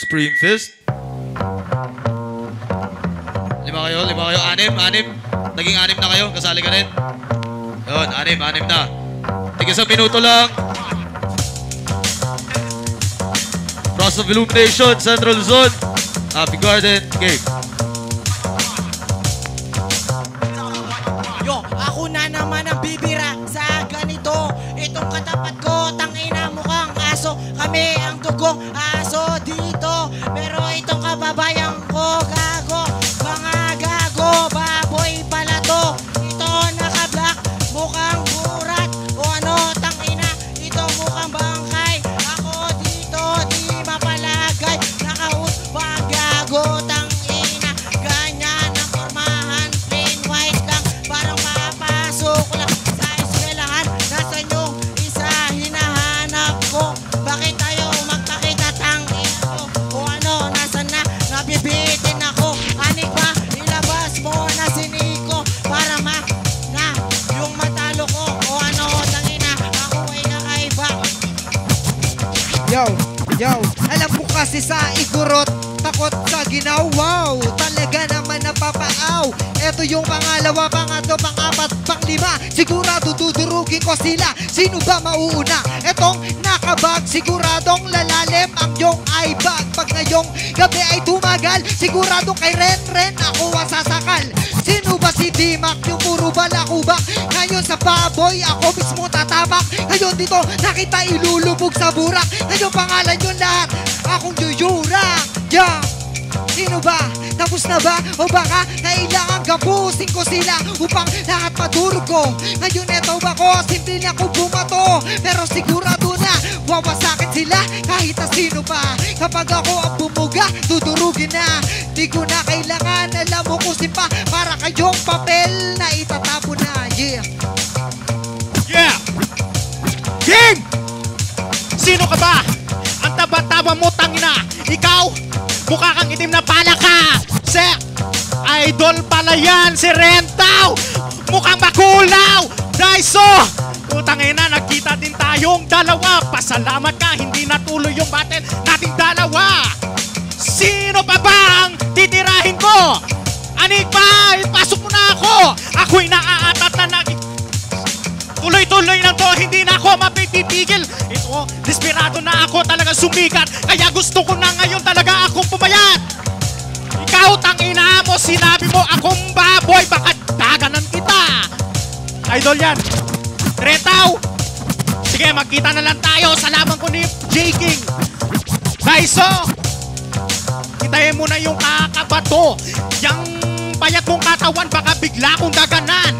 Supreme Fist. Lima kayo, anim. Naging anim na kayo, kasali ka rin. Yun, anim na. Tig-isang minuto lang. Frost of Illumination, Central Zone. Happy Garden, game. Yo, ako na naman ang bibira sa ganito. Itong katapat ko, tangina mukhang aso. Kami ang dugong aso dito. Pero itong kababayan ko, gago. Mga gago, baboy pala to. Ito naka-black, mukhang burat. O ano, tangina, ito mukhang bangkay. Ako dito, di mapalagay. Nakaut, gago, tangina. Ganyan ang formahan, plain white lang. Parang papasok lang sa eskwelahan. Nasaan yung isa hinahanap ko? Bakit tayo magkakita, tangina ko? O ano, nasan na? Nabibitin ako. Anik ba? Ilabas mo na si Nico para na yung matalo ko. O ano, tangina, ako ay kakaiba. Yo, alam mo kasi sa igurot, takot sa ginaw, wow, talaga naman napapaaw. Eto yung pangalawa, pangatlo, pangapat, panglima, sigurado dudurugin ko sila. Sino ba mauuna? Etong nakabag, siguradong lalalim ang iyong eyebag. Pag ngayong gabi ay tumagal, siguradong kay Ren ako ang sasakal. Sino ba si Dimac, yung puro balakubak? Ngayon sa baboy, ako mismo tatamak. Ngayon dito, nakita ilulubog sa burak. Ngayon pangalan yung lahat, akong yuyurak. Yeah. Sino ba? Tapos na ba? O baka kailangan gabusin ko sila upang lahat madurog ko. Ngayon eto ako, simple na ako bumato. Pero sigurado na, wawasakin sila kahit na sino pa. Kapag ako ang bumuga, dudurugin na. Di ko na kailangan, alam mo kung pa para kayong papel na itatapon na. Yeah. Yeah! Game! Sino ka ba? Ang taba-taba mo, tangina. Ikaw, mukha kang itim na palaka. Idol pala yan, si Rentao. Mukhang makulaw. Daiso, utangina, nagkita din tayong dalawa. Pasalamat ka, hindi natuloy yung battle nating dalawa. Sino pa ba ang titirahin ko? Anik ba? Ipasok mo na ako. Ako'y naaatat na tuloy-tuloy lang to, hindi na ako mapitigil. Ito, desperado na ako talaga sumikat. Kaya gusto ko na ngayon talaga akong pumayat. Ikaw, tangina mo, sinabi mo akong baboy, baka daganan kita. Idol yan. Retaw. Sige, magkita na lang tayo sa laban ko ni J. King. Daiso, kitahin mo na yung kakabato. Yang payat mong katawan, baka bigla kong daganan.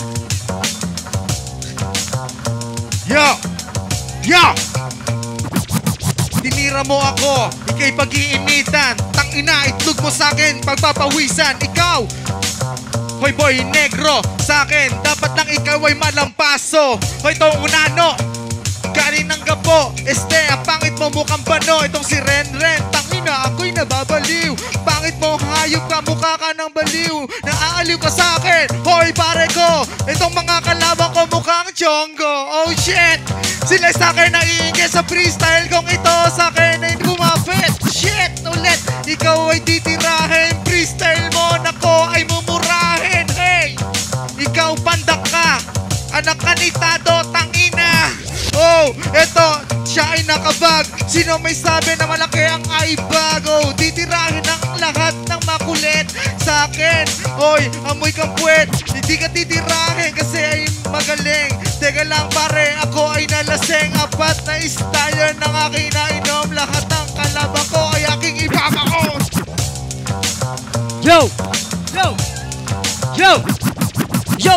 Yo! Tinira mo ako, ikay pag-iinitan. Tangina, itlog mo sa'kin, pagpapawisan. Ikaw, hoy boy negro, sa'kin dapat lang ikaw ay malampaso. Hoy tong unano, galing ng gapo. Ang pangit mo mukhang bano. Itong si Ren, tangina, ako'y nababaliw. Pangit mo, hayop ka, mukha ka ng baliw. Naaaliw ka sa'kin, hoy pare ko. Itong mga kalaban ko mukhang chongo. Oh shit, sila sa'kin naiingay sa freestyle kong ito. Sa'kin ay gumapit. Shit, ulit, ikaw ay titirahin. Freestyle mo, nako ay mumurahin. Hey, ikaw pandak ka, anak ka ni Tado, tangina. Oh, eto, siya ay nakabag. Sino may sabi na malaki ang eyebag? Oh, titirahin ang lahat ng makulit sa akin. Oy, amoy kang puwet. Hindi ka titirahin kasi ay magaling. Teka lang pare, ako ay nalaseng. Apat na style ng aking nainom. Lahat ng kalaban ko ay aking ibabako. Yo,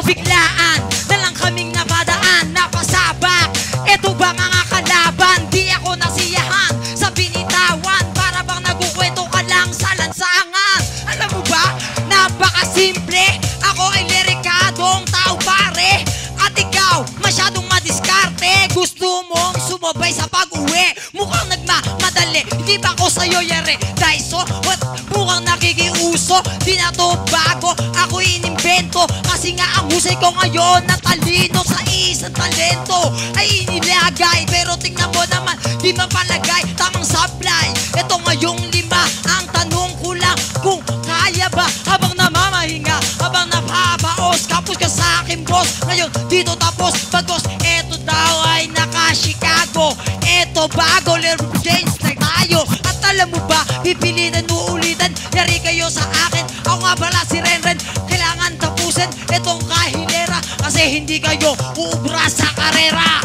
biglaan na lang kaming napadaan, napasabak. Eto ba mga kalaban, di ako nasiyahan sa binitawan. Para bang nagkukwento ka lang sa lansangan. Alam mo ba, napakasimple. Ako ay lirikadong tao pare. At ikaw, masyadong madiskarte. Gusto mong sumabay sa pag-uwi. Mukhang nagmamadali Hindi ba ako sa'yo yere Daiso? What? Mukhang nakikiuso. Di na to bago, ako inimbento. Kasi nga ang husay ko ngayon na talino sa isang talento ay inilagay. Pero tingnan mo naman, di mapalagay. Tamang supply, ito ngayong lima. Ang tanong ko lang kung kaya ba habang namamahinga, habang napapaos. Kapos ka sa akin boss, ngayon dito tapos. Bagos, eto daw ay naka-Chicago. Eto bago, Little James na tayo. At alam mo ba, pipilitan mo ulitan. Yari kayo sa akin, ako nga pala si Renren. Kailangan tapusin itong kahilera kasi hindi kayo uubra sa karera.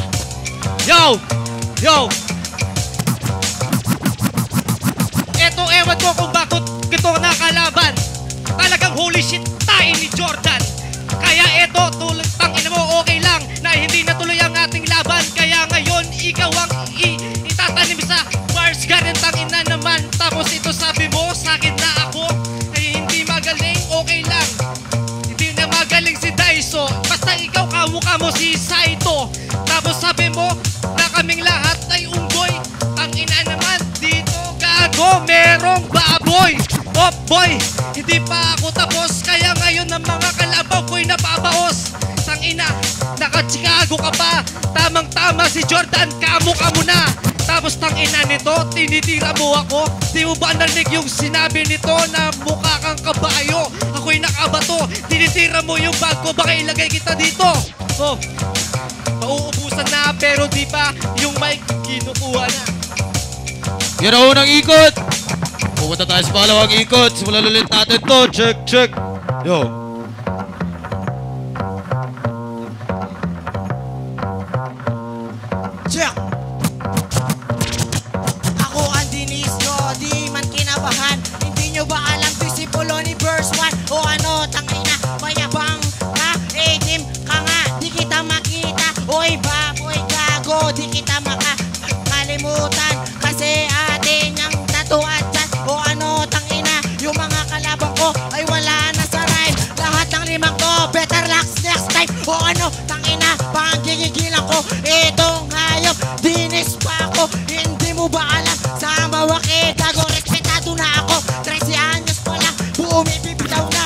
Yo! Yo! Eto ewan ko kung bakit ito nakalaban. Talagang holy shit tayo ni Jordan. Kaya eto, tulad tangina mo, okay lang na hindi natuloy ang ating laban. Kaya ngayon, ikaw ang itatanim sa bars garden, tangina naman. Tapos ito sabi mo sa akin na ako ay hindi magaling, okay lang. Hindi na magaling si Daiso, basta ikaw kamukha mo si Saito. Tapos sabi mo na kaming lahat ay unggoy. Tangina naman, dito gago, merong baboy. Oh boy, hindi pa ako tapos. Kaya ngayon ang mga kalabaw ko'y napapaos. Tangina, naka-Chicago ka pa. Tamang-tama si Jordan, kamukha mo na. Tapos tangina nito, tinitira mo ako. Di mo ba narinig yung sinabi nito na mukha kang kabayo? Ako'y nakabato, tinitira mo yung bag ko. Baka ilagay kita dito. Oh, mauubusan na pero di pa yung mic kinukuha na. Yan ang unang ikot. Pupunta tayo sa pangalawang ikot. Simulan ulit natin to. Check, check. Yo. Check! Ako ang Dinisco, di man kinabahan. Hindi nyo ba alam to si Poloni verse 1? O ano, tangina, mayabang ka, team ka nga, di kita makita. Oy baboy gago, di kita makalimutan. Kasi atin ang tattoo at chat. O ano, tangina, yung mga kalabang ko ay wala na sa rhyme. Lahat ng limang ko, better luck next time. O ano, tangina, panggigigilan ko. Itong hayop, dinis pa ako. Hindi mo ba alam, sa mawaki, gago, respetado na ako. 13 anyos pa lang, bumibibitaw na.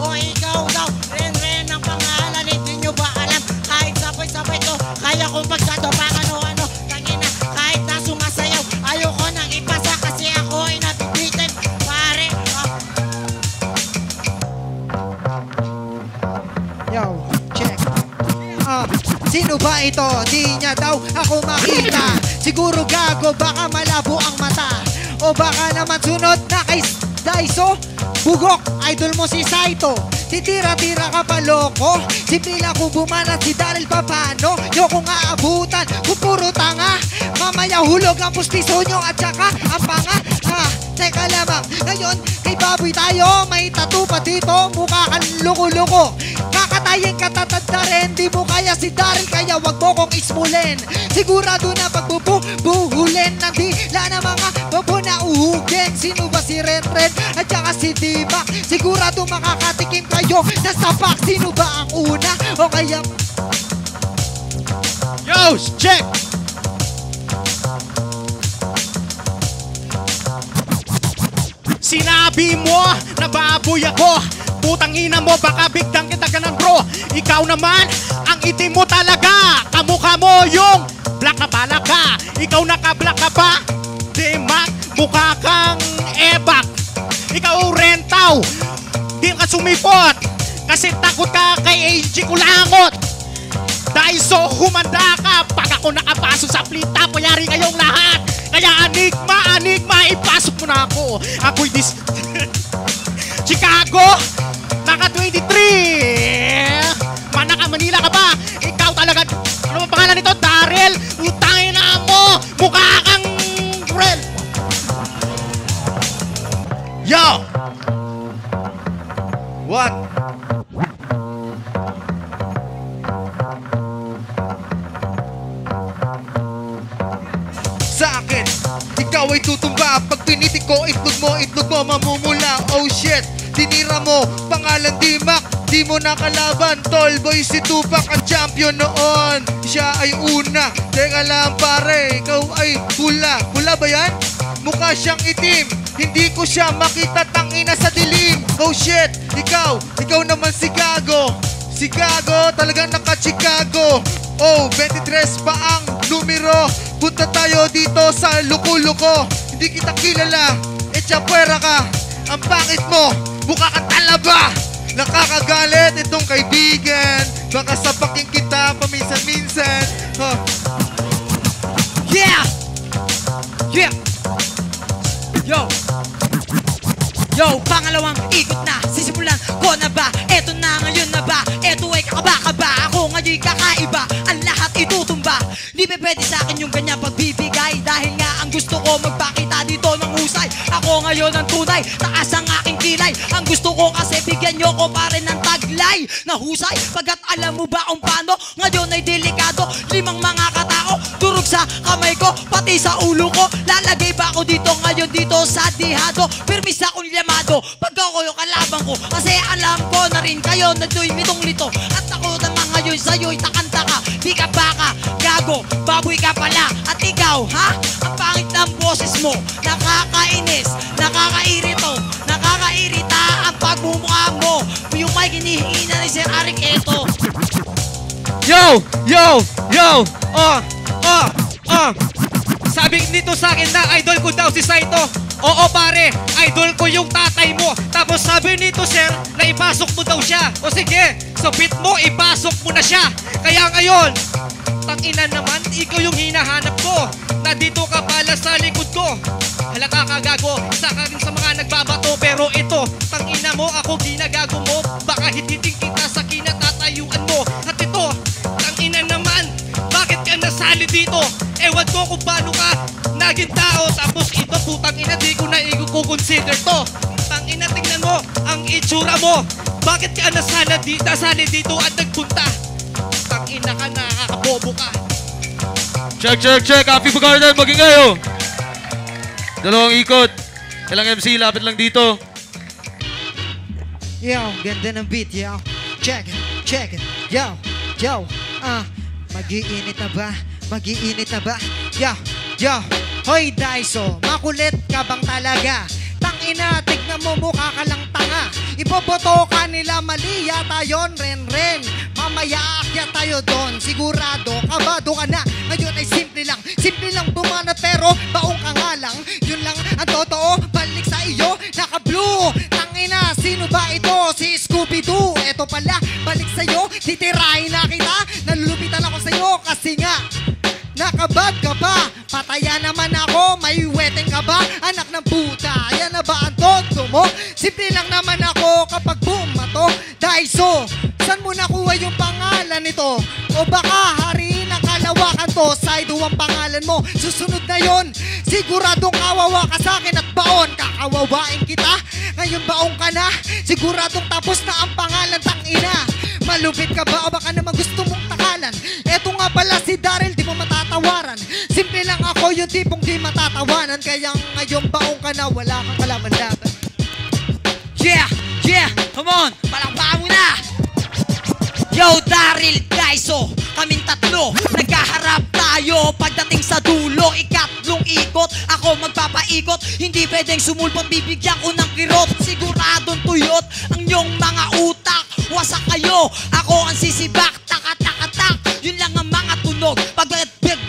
O ikaw daw, Renren ang pangalan. Hindi nyo ba alam, kahit sabay-sabay to, kaya kong pagkatapakan o ano, tangina, kahit na sumasayaw, ayoko nang ipasa kasi ako ay nabibitin. Pare, Yo, check. Sino ba ito? Di niya daw ako makita. Siguro gago, baka malabo ang mata. O baka naman sunod na kay Daiso. Bugok, idol mo si Saito. Titira-tira ka pa loko. Simple lang kung bumanat si Daryl papano. Yoko nga abutan kung puro tanga. Mamaya hulog ang pustiso nyo at saka ang panga. Teka lamang, ngayon kay baboy tayo. May tattoo pa dito, mukha kang loko-loko. Kakatayin ka tatanda rin, di mo kaya si Daryl, kaya wag mo kong ismulin. Sigurado na pagbubuhulin ng dila na mga babo na uhugin. Sino ba si Renren at saka si Dimak? Sigurado makakatikim kayo sa sapak. Sino ba ang una o kaya... Yo, check! Sinabi mo na baboy ako. Putang ina mo, baka bigdang kita ganun bro. Ikaw naman, ang itim mo talaga. Kamukha mo yung black na pala ka. Ikaw naka-black ka pa. Dimak, mukha kang ebak. Ikaw rentaw. Di ka sumipot. Kasi takot ka kay AG Kulangot. Daiso, humanda ka. Pag ako nakapasok sa plita, payari kayong lahat. Kaya anigma, ipasok mo na ako. Ako'y Chicago, naka 23. Manaka Manila ka ba? Ikaw talaga, ano ang pangalan nito? Daryl, utangin na mo. Mukha kang Rel. Yo! What? Sa akin, ikaw ay tutumba. Pag pinitik ko, itlog mo mamumula. Oh shit, tinira mo, pangalan Dimak. Di mo nakalaban, Tallboy si Tupac ang champion noon. Siya ay una. Teka lang pare, ikaw ay hula. Hula ba yan? mukha siyang itim. Hindi ko siya makita, tangina sa dilim. Oh shit, ikaw naman si Gago. Si Gago, talagang naka-Chicago. Oh, 23 pa ang numero. Punta tayo dito sa Luko-Luko. Hindi kita kilala, etsapuera ka. Ang pangit mo, mukha kang talaba. Nakakagalit itong kaibigan. Baka sapakin kita paminsan-minsan. Huh. Yeah! Yeah! Yo, pangalawang ikot na, sisimulan ko na ba? Eto na, ngayon na ba? Eto ay kakaba-kaba, ako ngayon kakaiba. Ang lahat itutumba, di ba pwede sa akin yung ganyan pagbibigay? Dahil nga ang gusto ko magpakita dito ng husay. Ako ngayon ang tunay, taas ang aking kilay. Ang gusto ko kasi bigyan nyo ko pa rin ng taglay na husay. Pagkat alam mo ba kung paano, ngayon ay delikado. 5 mga katao, durog sa kamay ko, pati sa ulo ko. Lalagay ba ako dito ngayon dito sa dihado? Permis akong llamado, pag ako yung kalaban ko. Kasi alam ko na rin kayo na do'y mitong lito. At ako naman ngayon sa'yo'y takanta ka. Di ka baka, gago, baboy ka pala. At ikaw, ha? Ang pangit ng boses mo, nakakainis, nakakairito, nakakairita ang pagmumukha mo. Yung may hinihingi na ni Sir Arik eto. Yo! Sabi nito sa akin na idol ko daw si Saito. Oo pare, idol ko yung tatay mo. Tapos sabi nito sir, na ipasok mo daw siya. O sige, sa beat mo, ipasok mo na siya. Kaya ngayon, tangina naman, ikaw yung hinahanap ko. Nandito ka pala sa likod ko. Halata ka gago, isa ka rin sa mga nagbabato. Pero ito, tangina mo, ako ginagago mo. Baka hititing kita sa kinatatayuan mo. At ito, tangina naman, bakit ka nasali dito? Ewan ko kung paano ka naging tao. Tapos ito, putang ina, di ko na i-consider to. Tangina, tingnan mo, ang itsura mo. Bakit ka nasali dito at nagpunta? Tangina ka, nakakabobo ka. Check. Happy Garden, maging kayo. 2 ikot. Ilang MC, lapit lang dito. Yo, ganda ng beat, yo. Check it. Yo. Mag-iinit na ba? Yo. Hoy, Daiso, makulit ka bang talaga? Tangina, tignan mo, mukha ka lang tanga. Iboboto ka nila, mali yata yun, ren. Mamaya aakyat tayo doon, sigurado, kabado ka na. Ngayon ay simple lang bumanat pero baong ka nga lang. Yun lang ang totoo, balik sa iyo, naka-blue. Tangina, sino ba ito? Si Scooby-Doo. Eto pala, balik sa'yo, titirahin na kita. Nalulupitan ako sa'yo kasi nga nakabad ka ba? Pataya naman ako, may weteng ka ba? Anak ng puta, yan na ba ang todo mo? Simple lang naman ako kapag bumato. Daiso, saan mo nakuha yung pangalan nito? O baka hariin ang kalawakan to, Saido ang pangalan mo. Susunod na yon, siguradong kawawa ka sa'kin at baon. Kakawawain kita, ngayon baong ka na. Siguradong tapos na ang pangalan, tangina. Malupit ka ba o baka naman gusto mong takalan? Eto nga pala si Daryl, di mo matatawaran. Simple lang ako yung tipong di matatawanan. Kaya ngayon baong ka na, wala kang kalaban-laban. Yeah, come on, palakpakan mo na. Yo, Daryl, Daiso, kaming tatlo, nagkaharap tayo pagdating sa dulo. Ikatlong ikot, ako magpapaikot. Hindi pwedeng sumulpot, bibigyan ko ng kirot. Siguradong tuyot ang iyong mga utak. Wasak kayo, ako ang sisibak. Tak, yun lang ang mga tunog. Pag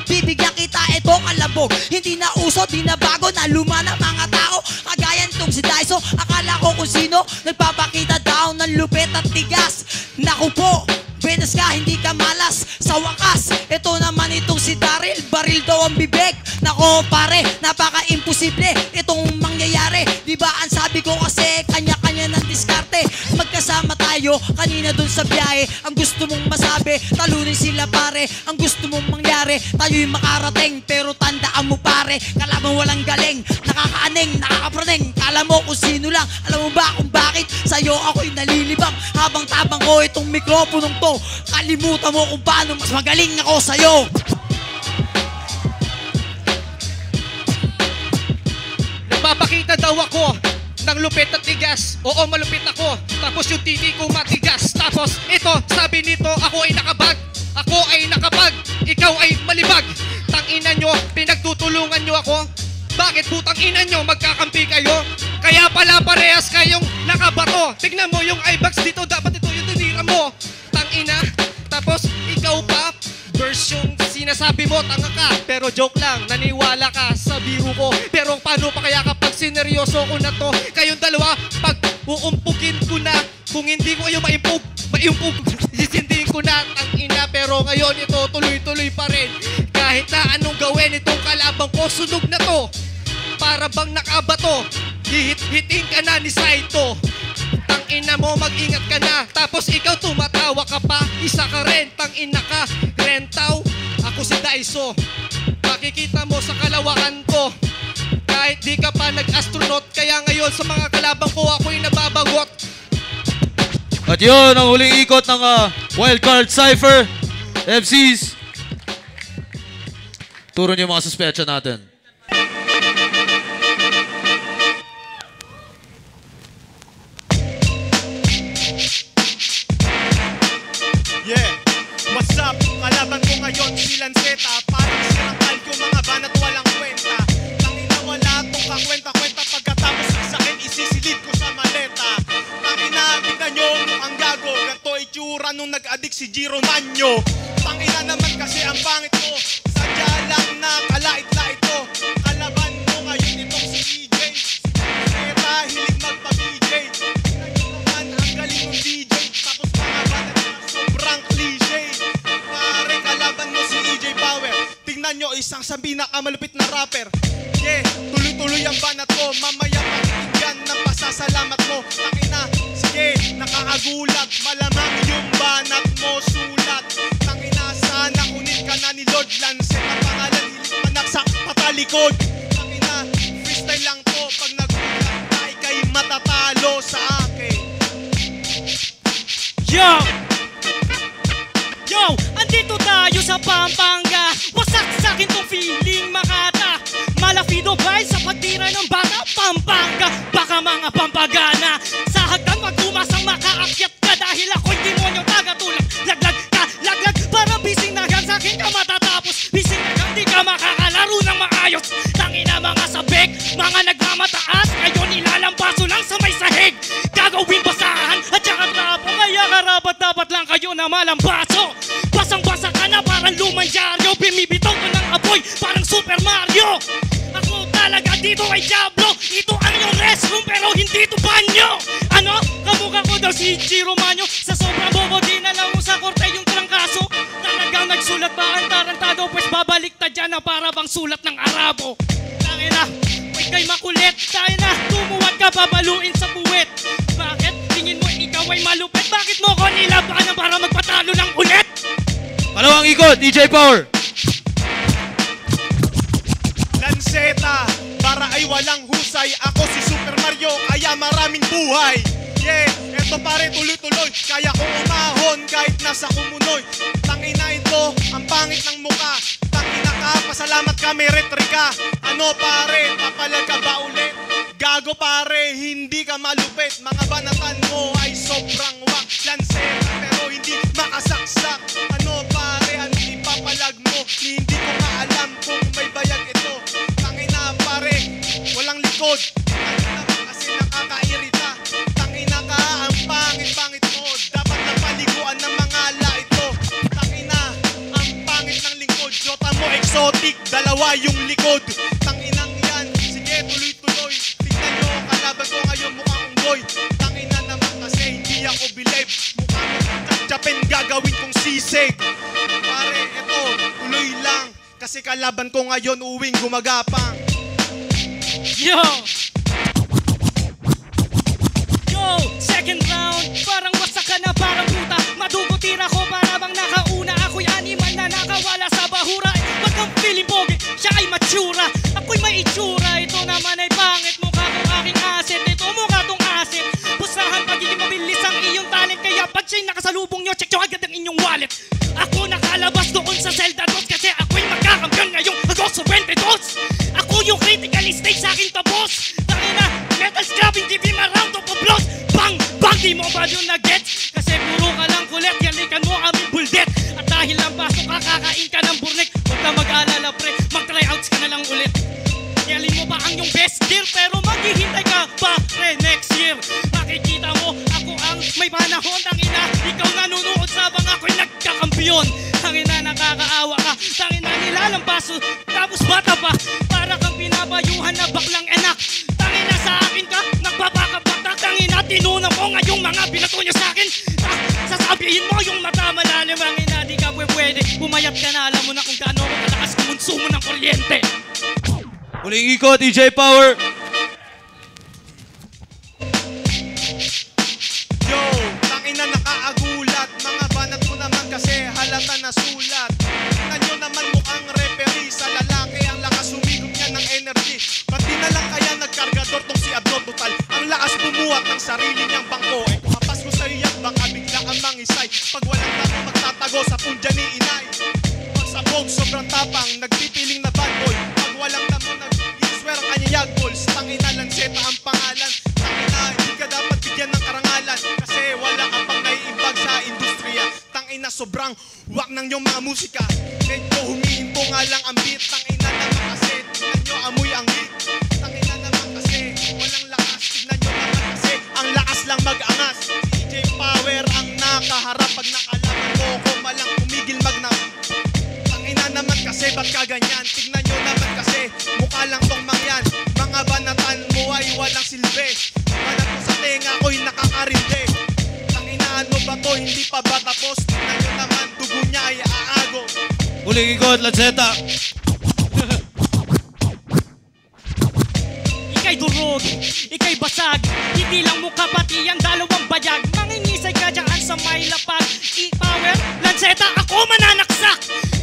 bibigyan kita, ito kalabog. Hindi na uso, di na bago, na luma na mga tao. Kagaya nitong si Daiso, akala ko kung sino. Nagpapakita daw ng lupit at tigas. Naku po, benes ka, hindi ka malas. Sa wakas, ito naman itong si Daryl, baril daw ang bibig. Nako pare, napaka-imposible itong mangyayari. Diba ang sabi ko kasi, kanya-kanya ng diskarte. Magkasama tayo, kanina dun sa biyahe. Ang gusto mong masabi, talunin sila pare. Ang gusto mong mangyari, tayo'y makarating. Pero tandaan mo pare, kalaban walang galing. Nakakaaning, nakakapraning. Kala mo kung sino lang, alam mo ba kung bakit? Sa'yo ako'y nalilibang, habang tabang ko itong mikroponong to. Kalimutan mo kung paano mas magaling ako sa'yo. Nagpapakita daw ako ng lupit at tigas. Oo, malupit ako. Tapos yung TV ko matigas. Tapos ito, sabi nito, ako ay nakabag. Ako ay nakabag. Ikaw ay malibag. Tangina nyo, pinagtutulungan nyo ako. Bakit putang ina nyo magkakampi kayo? Kaya pala parehas kayong nakabato. Tignan mo yung iBox dito, dapat ito yung tinira mo. Tangina, tapos ikaw pa, verse yung sinasabi mo, tanga ka. Pero joke lang, naniwala ka sa biro ko. Pero paano pa kaya kapag sineryoso ko na to? Kayong dalawa, pag uumpugin ko na, kung hindi ko kayo maimpug, sisindihin ko na, tangina. Pero ngayon ito, tuloy-tuloy pa rin. Kahit na anong gawin itong kalabang ko, sunog na to. Para bang nakabato, hihit-hiting ka na ni Saito. Tangina mo, mag-ingat ka na. Tapos ikaw tumatawa ka pa. Isa ka rin, tangina ka. Rentaw, ako si Daiso. Makikita mo sa kalawakan ko. Kahit di ka pa nag-astronaut, kaya ngayon sa mga kalabang ko ako'y nababagot. At yun, ang huling ikot ng Wildcard Cypher. MCs. Turo niyo yung mga suspecha natin. Yeah, what's up? Kalaban ko ngayon si Lanceta. Parang sirang kalko, mga banat walang kwenta. Tangina wala tong kakwenta-kwenta. Pagkatapos sa akin isisilid ko sa maleta. Tangina, tignan nyo mukhang gago. Ganto itsura nung nag-addict si Giro Manyo. Tangina naman kasi ang pangit ko. Sadya lang na kalait-lait ko. Kalaban mo ngayon itong si EJ. Lanceta, hilig magpa-BJ. Tignan nyo naman ang galing ng DJ. Tapos mga banat sobrang cliche. Pare, kalaban mo si EJ Power. Tingnan nyo, isang sa pinakamalupit na rapper. Yeah, tuloy-tuloy ang banat ko. Mamaya pakikinggan ng pasasalamat mo. Tangina, sige, nakakagulat. Malamang yung banat mo sulat. Tangina, sana kunin ka na ni Lord Lance. Ang pangalan, hilig manaksak, patalikod. Tangina, freestyle lang to. Pag nagulat, na ikay matatalo sa akin. Yo! Yo! Andito tayo sa Pampanga. Wasak sa akin tong feeling makata. Malafido bay sa pagtira ng bata. Pampanga, baka mga pampagana. Sa hagdan wag tumasang makaakyat ka. Dahil ako'y demonyo tagatulak. Laglag ka, laglag. Para bising na yan sa akin ka matatapos. Bising na yan, di ka makakalaro ng maayos. Tangina mga sabik, mga nagmamataas. Ngayon ilalampaso lang sa may sahig. Gagawin basahan at saka trapo. Kaya karapat dapat lang kayo na malambaso. Basang-basa ka na parang lumang dyaryo. Bimibitaw ka ng apoy parang Super Mario. Ako talaga dito ay Diablo. Ito ang iyong restroom pero hindi ito banyo. Ano? Kamukha ko daw si Giro Manyo. Sa sobrang bobo di na lang mo sa korte yung trangkaso. Talagang nagsulat ba ang tarantado? Pues babaliktad dyan na para bang sulat ng Arabo. Tangina, may kay makulit. Tayo na, tumuwag ka babaluin sa puwet. Bakit? Tingin mo ikaw ay malupit? Bakit mo ko nilabanan para magpatalo ng ulit? Pangalawang ikot, DJ Power. Lanceta, para ay walang husay. Ako si Super Mario, kaya maraming buhay. Yeah, eto pare tuloy-tuloy. Kaya kong umahon kahit nasa kumunoy. Tangina ito, ang pangit ng muka. Tangina ka, pasalamat ka, may retrika. Ano pare, papalag ka ba ulit? Gago pare, hindi ka malupit. Mga banatan mo ay sobrang wak. Lanceta, pero hindi makasaksak. Ano pare, ano ipapalag mo? Hindi ko maalam kung may bayag ito. Tangina pare, walang likod. Tangina kasi nakakairita. Tangina ka, ang pangit-pangit mo. Dapat na paliguan ng mga ala ito. Tangina, ang pangit ng lingkod. Jota mo exotic, dalawa yung likod. Tanginang yan, sige tuloy-tuloy. Tingnan nyo, kalaban ko ngayon mukhang unggoy. Tangina naman kasi hindi ako believe. Mukha mo tsak-tsapen, gagawin kong sisig. Pare, eto, tuloy lang. Kasi kalaban ko ngayon uwing gumagapang. Yo! Yo! Second round, parang wasak ka na parang puta. Madugutira ko para bang nakauna. Ako'y animal na nakawala sa bahura. Wag kang feeling pogi, siya ay matsura. Ako'y may itsura, ito naman ay pangit. Mukha kong aking asset, ito mukha tong asset. Pusahan pagiging mabilis ang iyong talent. Kaya pag siya'y nakasalubong nyo, check nyo agad ang inyong wallet. Ako nakalabas doon sa Zelda 2 kasi ako'y magkakampiyon ngayong Agosto 22. Ako yung critically stage sa akin tapos. Tangina, metal scrubbing, give him a round of applause. Bang! Bang! Di mo ba yun na-gets? Kasi puro ka lang kulit, yalikan mo aming buldet. At dahil lang pasok ka, kakain ka ng burnek. Huwag ka mag-alala pre, mag-tryouts ka na lang ulit. Yalin mo pa dear, pero maghihintay ka pa next year. Makikita mo, ako ang may panahon. Tangina, ikaw nanunood sabang ako'y nagkakampiyon. Tangina, nakakaawa ka. Tangina, nilalampaso, tapos bata pa. Para kang pinabayuhan na baklang anak. Tangina, sa akin ka, nagpapakapata. Tangina, tinunan mo ngayong mga binato niyo sa akin. Sasabihin mo yung mata malalim. Tangina, di ka pwede. Pumayat ka na, alam mo na kung gaano ako kalakas kumonsumo ng kuryente. Huling ikot, DJ Power. Yo, tangina nakaagulat. Mga banat mo naman kasi halata na sulat. Tingnan nyo naman mukhang referee. Sa lalaki ang lakas humigop niya ng energy. Ba't di na lang kaya nagkargador tong si Abdon Total? Ang lakas bumuhat ng sarili niyang bangko. Eh kung hapas ko sa'yo yan, baka bigla kang mangisay. Pag walang tamo magtatago sa pundya ni inay. Pag sabog, sobrang tapang, nagpipiling na bad boy. Pag walang tamo, nag-iswer ang kanya yagbols. Tangina Lanceta ang pangalan. Tangina, hindi ka dapat bigyan ng karangalan. Kasi wala ka pang naiimbag sa industriya. Tangina, sobrang wak ng iyong mga musika. Medyo humihinto nga lang ang beat. Tangina naman kasi, tignan nyo amoy ang hit. Tangina naman kasi, walang lakas. Tignan nyo naman kasi, ang lakas lang mag-angas. DJ Power ang nakaharap. Pag nakalaman mo ko, malang tumigil magnam. Tangina naman kasi, ba't ka ganyan? Tignan nyo naman kasi, mukha lang tong mangyan. Mga banatan mo ay walang silbi. Banat mo sa tenga ko'y nakakarindi. Tangina, ano ba to? Hindi pa ba tapos? Tignan nyo naman, dugo niya ay aago. Huling ikot, Lanceta. Ika'y durog, ika'y basag. Hindi lang mukha pati ang dalawang bayag. Mangingisay ka dyan sa may lapag. I-Power, Lanceta, ako mananaksak.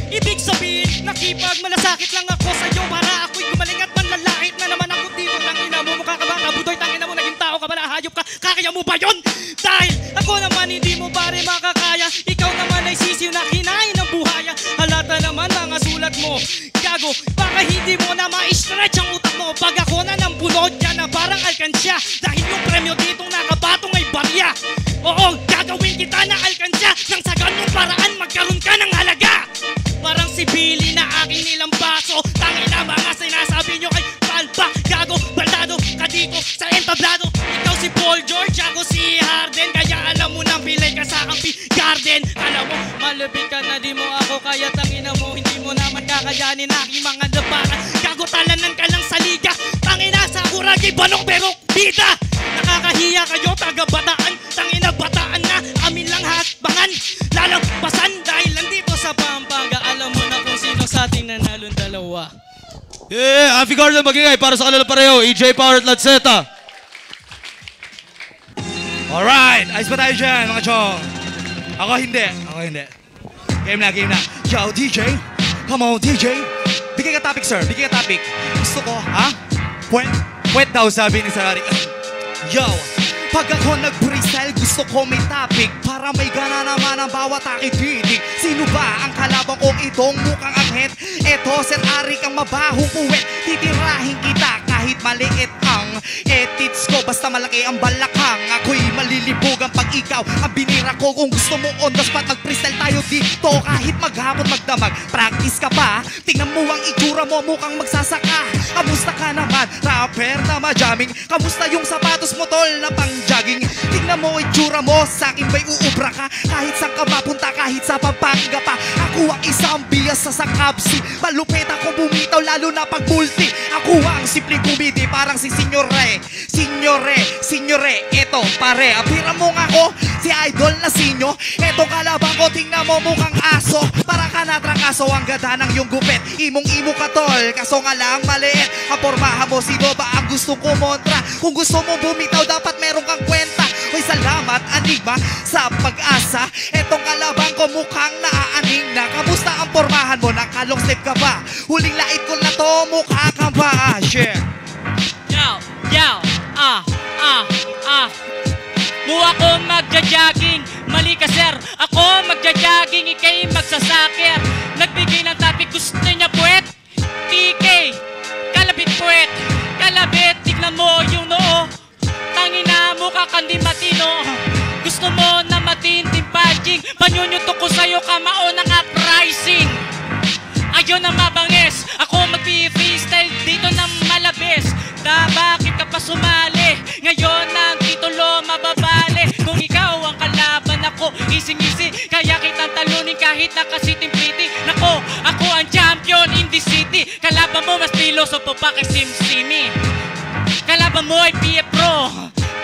Ibig sabihin, nakipag malasakit lang ako sa'yo. Para ako'y gumaling at manlalait na naman ako dito. Tangina mo, mukha ka ba kabudoy? Tangina mo, naging tao ka ba? Hayop ka, kakaya mo ba yun? Dahil ako naman hindi mo pare makakaya. Ikaw naman ay sisiw na kinain ng buhaya. Halata naman mga sulat mo. Gago, baka hindi mo na ma-stretch ang utak mo. Pag ako na ng bunod yan na parang alkansya. Dahil yung premyo ditong nakabatong ay barya. Oo, gagawin kita na alkansya. Nang sa ganung paraan magkaroon ka ng halaga. Parang si Billy na aking nilambaso. Tangina mga sinasabi nyo kay Palpa. Gago, baldado ka dito sa entablado. Ikaw si Paul George, ako si Harden. Kaya alam mo nang pilay ka sa aking garden. Alam mo, malapit ka na di mo ako. Kaya tangina mo, hindi mo naman kakayanin aking mga labanan. Gago, talanan ka lang sa liga. Tangina sa kuragi, banok pero bida. Nakakahiya kayo, taga-bataan. Tangina, bataan na, amin lang hakbangan. Lalampasan dahil nandito sa Pampanga. Alam mo na kung sino sa ating nanalong dalawa. Yeah, Afi Garden magingay para sa kanila pareho. EJ Power at Lanceta. Alright, ayos ba tayo dyan mga chong? Ako hindi. Game na. Yo, DJ. Come on, DJ. Bigay ka topic, sir. Bigay ka topic. Gusto ko, ha? Puwet daw, sabi ni Sarari. Yo, pag ako nag-freestyle, gusto ko may topic. Para may gana naman ang bawat akipinig. Sino ba ang kalaban kong itong mukhang anghet? Eto, Sir Arik ang mabahong puwet. Titirahin kita kahit maliit ang edits ko. Basta malaki ang balakang. Ako'y malilibugan pag ikaw ang binira ko. Kung gusto mo on the spot, mag-freestyle tayo dito. Kahit maghapon magdamag, practice ka pa. Tingnan mo ang itsura mo, mukhang magsasaka. Kamusta ka naman, rapper na majaming? Kamusta yung sapatos mo, tol, na pang-jogging? Tingnan mo itsura mo, sa'kin ba'y uubra ka? Kahit saan ka mapunta, kahit sa Pampanga pa. Ako ang isang bias sa sakabsi. Malupit ako bumitaw, lalo na pag multi. Ako ang simpleng kumidi, parang si Signore, eto pare. Apira mo nga ako, si idol na sinyo. Eto kalaban ko, tingnan mo mukhang aso. Para ka natrakaso, ang ganda ng iyong gupit. Imong-imo ka tol, kaso nga lang maliit. Ang pormahan mo, sino ba ang gusto ko montra? Kung gusto mo bumitaw, dapat meron kang kwenta. Hoy, salamat, Enigma, sa pag-asa. Etong kalaban ko mukhang naaaning na. Kamusta ang pormahan mo? Nakalong sleeve ka ba? Huling lait ko na to, mukha ka ba? Share. Yo, Mo ako magja-jogging, mali ka sir. Ako magja-jogging, ikay magsasaker. Nagbigay ng topic, gusto niya puwet. TK, kalabit puwet. Kalabit, tignan mo yung noo. Tangina mo ka kandi matino. Gusto mo na matinding badging. Panyunyuto ko sa'yo kamao ng uprising. Ayun ang mabangis, ako magpi-freestyle dito ng malabis. bata, bakit ka pa sumali? Ngayon ang titulo mababali. Kung ikaw ang kalaban, ako ising-isi, kaya kitang talunin kahit nakasiting-pretty. Nako, ako ang champion in the city. Kalaban mo mas pilosopo pa kay Simsimi. Kalaban mo ay Pietro,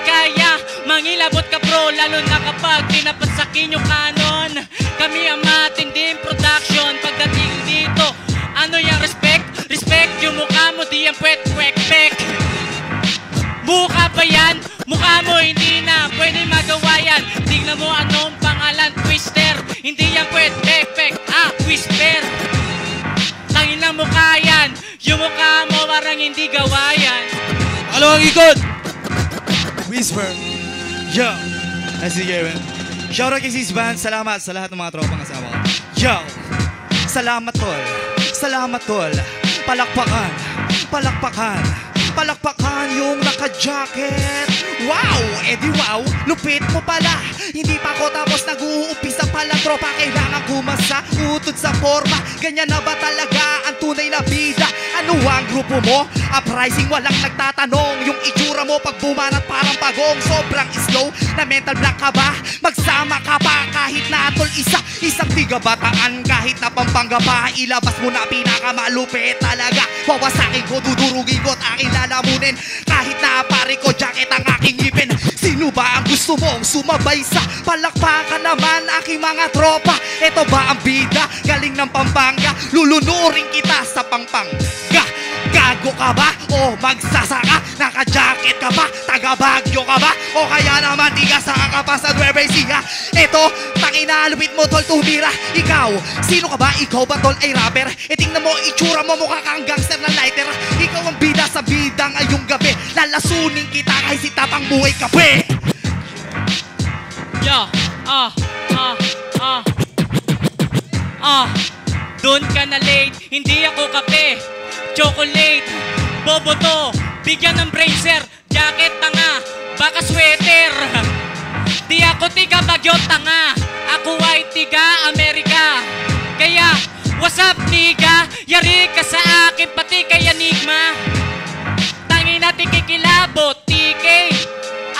kaya mangilabot ka bro, lalo na kapag tinapat sa akin yung kanon. Kami ang matinding production. Pagdating dito, ano yung respect? Respect yung mukha mo, di ang pwet-pwek-pek. Mukha pa yan? Mukha mo hindi na pwede magawa yan. Tignan mo anong pangalan, Twister. Hindi yan pwet-pek-pek, whisper. Tangin na mukha yan. Yung mukha mo parang hindi gawa yan. Ano ang ikot? Whisper. Yo. Sige, man. Shoutout kay Sis Band. Salamat sa lahat ng mga tropang kasama ko. Yo. Salamat, tol. Salamat, tol. Palakpakan. Palakpakan. Palakpakan yung naka-jacket. Wow! Edi wow, lupit mo pala. Hindi pa ako tapos nag-uumpisa palang tropa. Kailangan kumasa, utod sa forma. Ganyan na ba talaga ang tunay na bida? Ano ang grupo mo? Uprising walang nagtatanong. Yung itsura mo pag bumanat parang pagong. Sobrang slow na mental block ka ba? Magsama ka pa kahit na tol isang tiga bataan. Kahit na Pampanga pa, ilabas mo na pinakamalupit talaga. Wawasakin ko, dudurugin ko at aking lalamunin. Kahit na pare ko jacket ang aking ngipin. Sino ba ang gusto mong sumabay sa palakpakan naman aking mga tropa? Ito ba ang bida? Galing ng Pampanga, lulunurin kita sa Pampanga. Gago ka ba? O magsasaka? Naka-jacket ka ba? Taga-Bagyo ka ba? O kaya naman tigasaka ka pa sa Nueva Ecija? Ito, tangina, lupit mo tol, tumira. Ikaw, sino ka ba? Ikaw ba tol ay rapper? E tingnan mo, itsura mo, mukha kang gangster na lighter. Ikaw ang bida sa bida ngayong gabi. Lalasunin kita kahit si Tapang Buhay Kape. Yeah, doon ka na late, hindi ako kape. Chocolate, bobo to, bigyan ng bracer. Jacket tanga, baka sweater. Di ako tiga Bagyo tanga, ako ay tiga Amerika. Kaya, what's up niga? Yari ka sa akin pati kay Enigma. Tangin natin kikilabot, TK.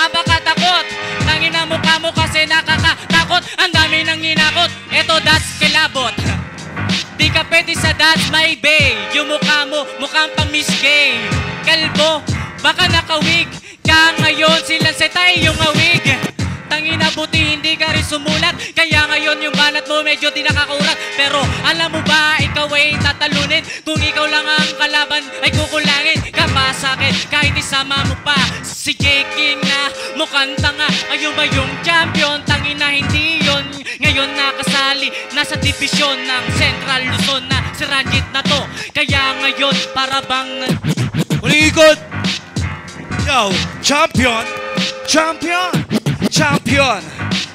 Baka takot, tangin na mukha mo kasi nakakatakot. Ang dami nang hinakot, eto that's kilabot. Di ka pwede sa that's my bay. Yung mukha mo, mukhang pang Miss Gay. Kalbo, baka nakawig ka ngayon, silang setay yung awig. Tangina buti hindi ka rin sumulat, kaya ngayon yung banat mo medyo di nakakaurat. Pero alam mo ba, ikaw ay tatalunin. Kung ikaw lang ang kalaban ay kukulangin ka pa sa'kin, kahit isama mo pa si J. King na mukhang tanga. Ayun ba yung champion? Tangina hindi yun. Ngayon nakasali, nasa divisyon ng Central Luzon na si Ranjit na to. Kaya ngayon para bang Uling ikot! Yo, champion! Champion! Champion!